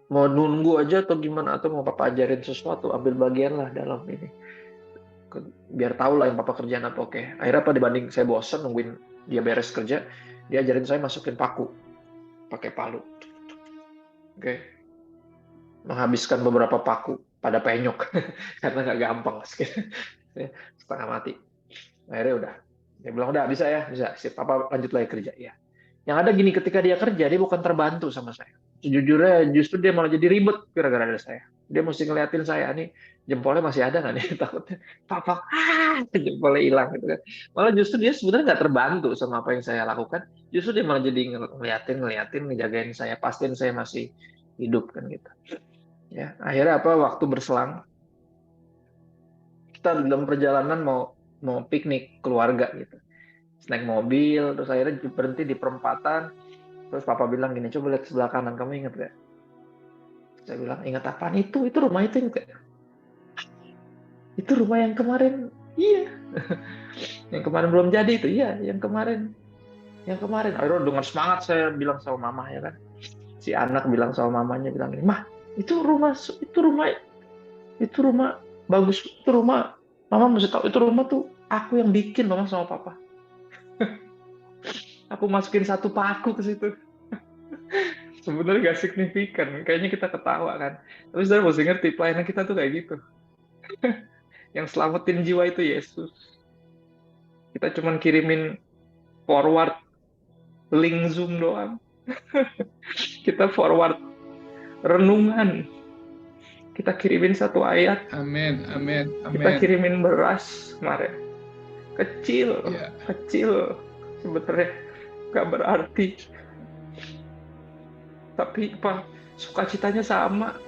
mau nunggu aja atau gimana, atau mau papa ajarin sesuatu, ambil bagian lah dalam ini. Biar tahu lah yang papa kerjaan apa, oke. Akhirnya apa, dibanding saya bosan nungguin dia beres kerja, dia ajarin saya masukin paku, pakai palu. Oke. Menghabiskan beberapa paku pada penyok karena nggak gampang setengah mati. Akhirnya udah, dia bilang udah bisa ya, bisa, sip, papa lanjut lagi kerja ya. Yang ada gini, ketika dia kerja dia bukan terbantu sama saya. Sejujurnya justru dia malah jadi ribet gara-gara ada saya. Dia mesti ngeliatin saya nih, jempolnya masih ada nggak nih, takutnya papa jempolnya hilang gitu kan. Malah justru dia sebenarnya nggak terbantu sama apa yang saya lakukan. Justru dia malah jadi ngeliatin, ngejagain saya, pastiin saya masih hidup kan gitu. Ya, akhirnya apa, waktu berselang, kita dalam perjalanan mau piknik keluarga gitu, naik mobil, terus akhirnya berhenti di perempatan, terus papa bilang gini, coba lihat sebelah kanan, kamu ingat gak? Saya bilang, ingat apaan? Itu rumah itu enggak? Itu rumah yang kemarin, iya. Yang kemarin belum jadi itu, iya. Yang kemarin. Akhirnya dengan semangat saya bilang sama mama ya kan. Si anak bilang sama mamanya, bilang gini, mah, itu rumah bagus, itu rumah, mama mesti tahu, itu rumah tuh aku yang bikin, mama sama papa. Aku masukin satu paku ke situ. Sebenarnya gak signifikan, kayaknya kita ketawa kan. Tapi saudara mesti ngerti, pelayanan kita tuh kayak gitu. Yang selamatin jiwa itu Yesus. Kita cuman kirimin forward link Zoom doang. Kita forward renungan. Kita kirimin satu ayat. Amin. Kita kirimin beras kemarin. Kecil. Sebenarnya gak berarti. Tapi apa? Sukacitanya sama.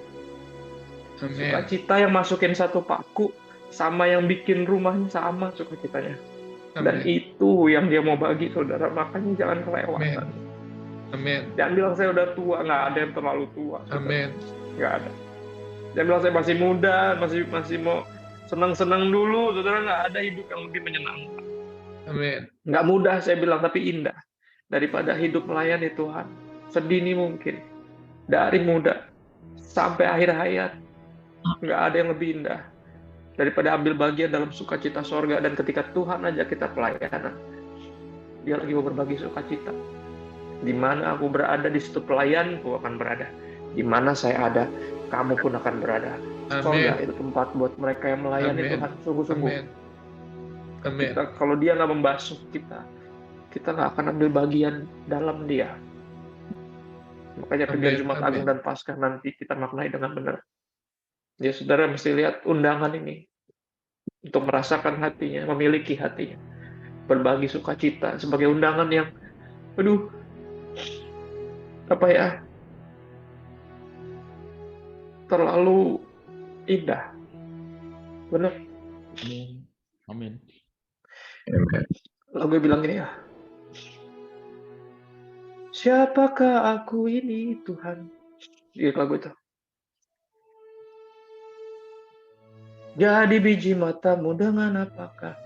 Amin. Sukacita yang masukin satu paku sama yang bikin rumahnya sama sukacitanya. Dan itu yang dia mau bagi saudara. Makanya jangan kelewatan. Amin. Jangan bilang saya udah tua, nggak ada yang terlalu tua. Amin. Nggak ada. Jangan bilang saya masih muda, masih mau senang-senang dulu, saudara. Nggak ada hidup yang lebih menyenangkan. Amin. Nggak mudah saya bilang, tapi indah. Daripada hidup melayani Tuhan sedini mungkin, dari muda sampai akhir hayat, nggak ada yang lebih indah daripada ambil bagian dalam sukacita sorga. Dan ketika Tuhan ajak kita pelayanan, dia lagi mau berbagi sukacita. Di mana aku berada, di situ pelayanku akan berada. Di mana saya ada, kamu pun akan berada. Sorga itu tempat buat mereka yang melayani Tuhan sungguh-sungguh. Amin. Kalau dia nggak membasuh kita nggak akan ambil bagian dalam dia. Makanya kerja Jumat Agung dan Paskah nanti kita maknai dengan benar. Ya saudara mesti lihat undangan ini untuk merasakan hatinya, memiliki hatinya, berbagi sukacita sebagai undangan yang, terlalu indah. Benar? Amin. Lagu bilang gini ya. Siapakah aku ini Tuhan? Iya lagu itu. Jadi biji matamu dengan apakah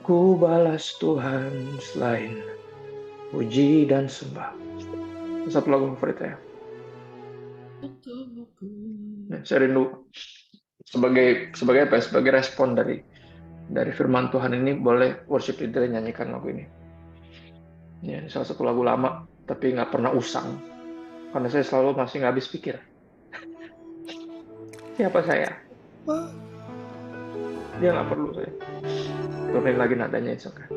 ku balas Tuhan selain puji dan sembah. Satu lagu favorit saya. Nah, saya rindu sebagai apa? Sebagai respon dari firman Tuhan ini, boleh worship leader nyanyikan lagu ini. Ya, salah satu lagu lama, tapi nggak pernah usang, karena saya selalu masih nggak habis pikir. Siapa saya? Dia nggak perlu saya. Turunin lagi nadanya, Isoka.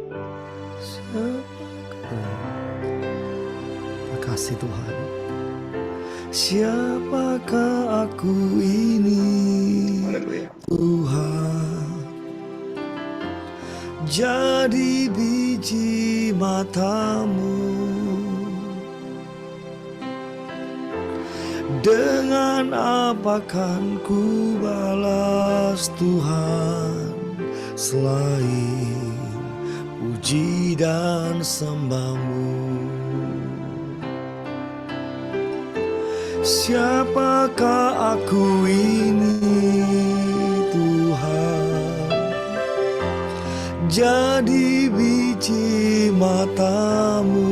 Makasih Tuhan. Siapakah aku ini, Haleluya. Tuhan? Jadi biji matamu, dengan apa kan ku balas Tuhan selain puji dan sembahmu. Siapakah aku ini Tuhan, jadi biji matamu.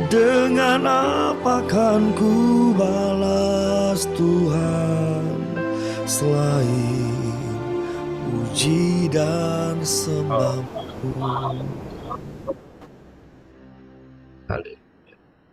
Dengan apa kan ku balas Tuhan, selain puji dan sembahmu. Haleluya.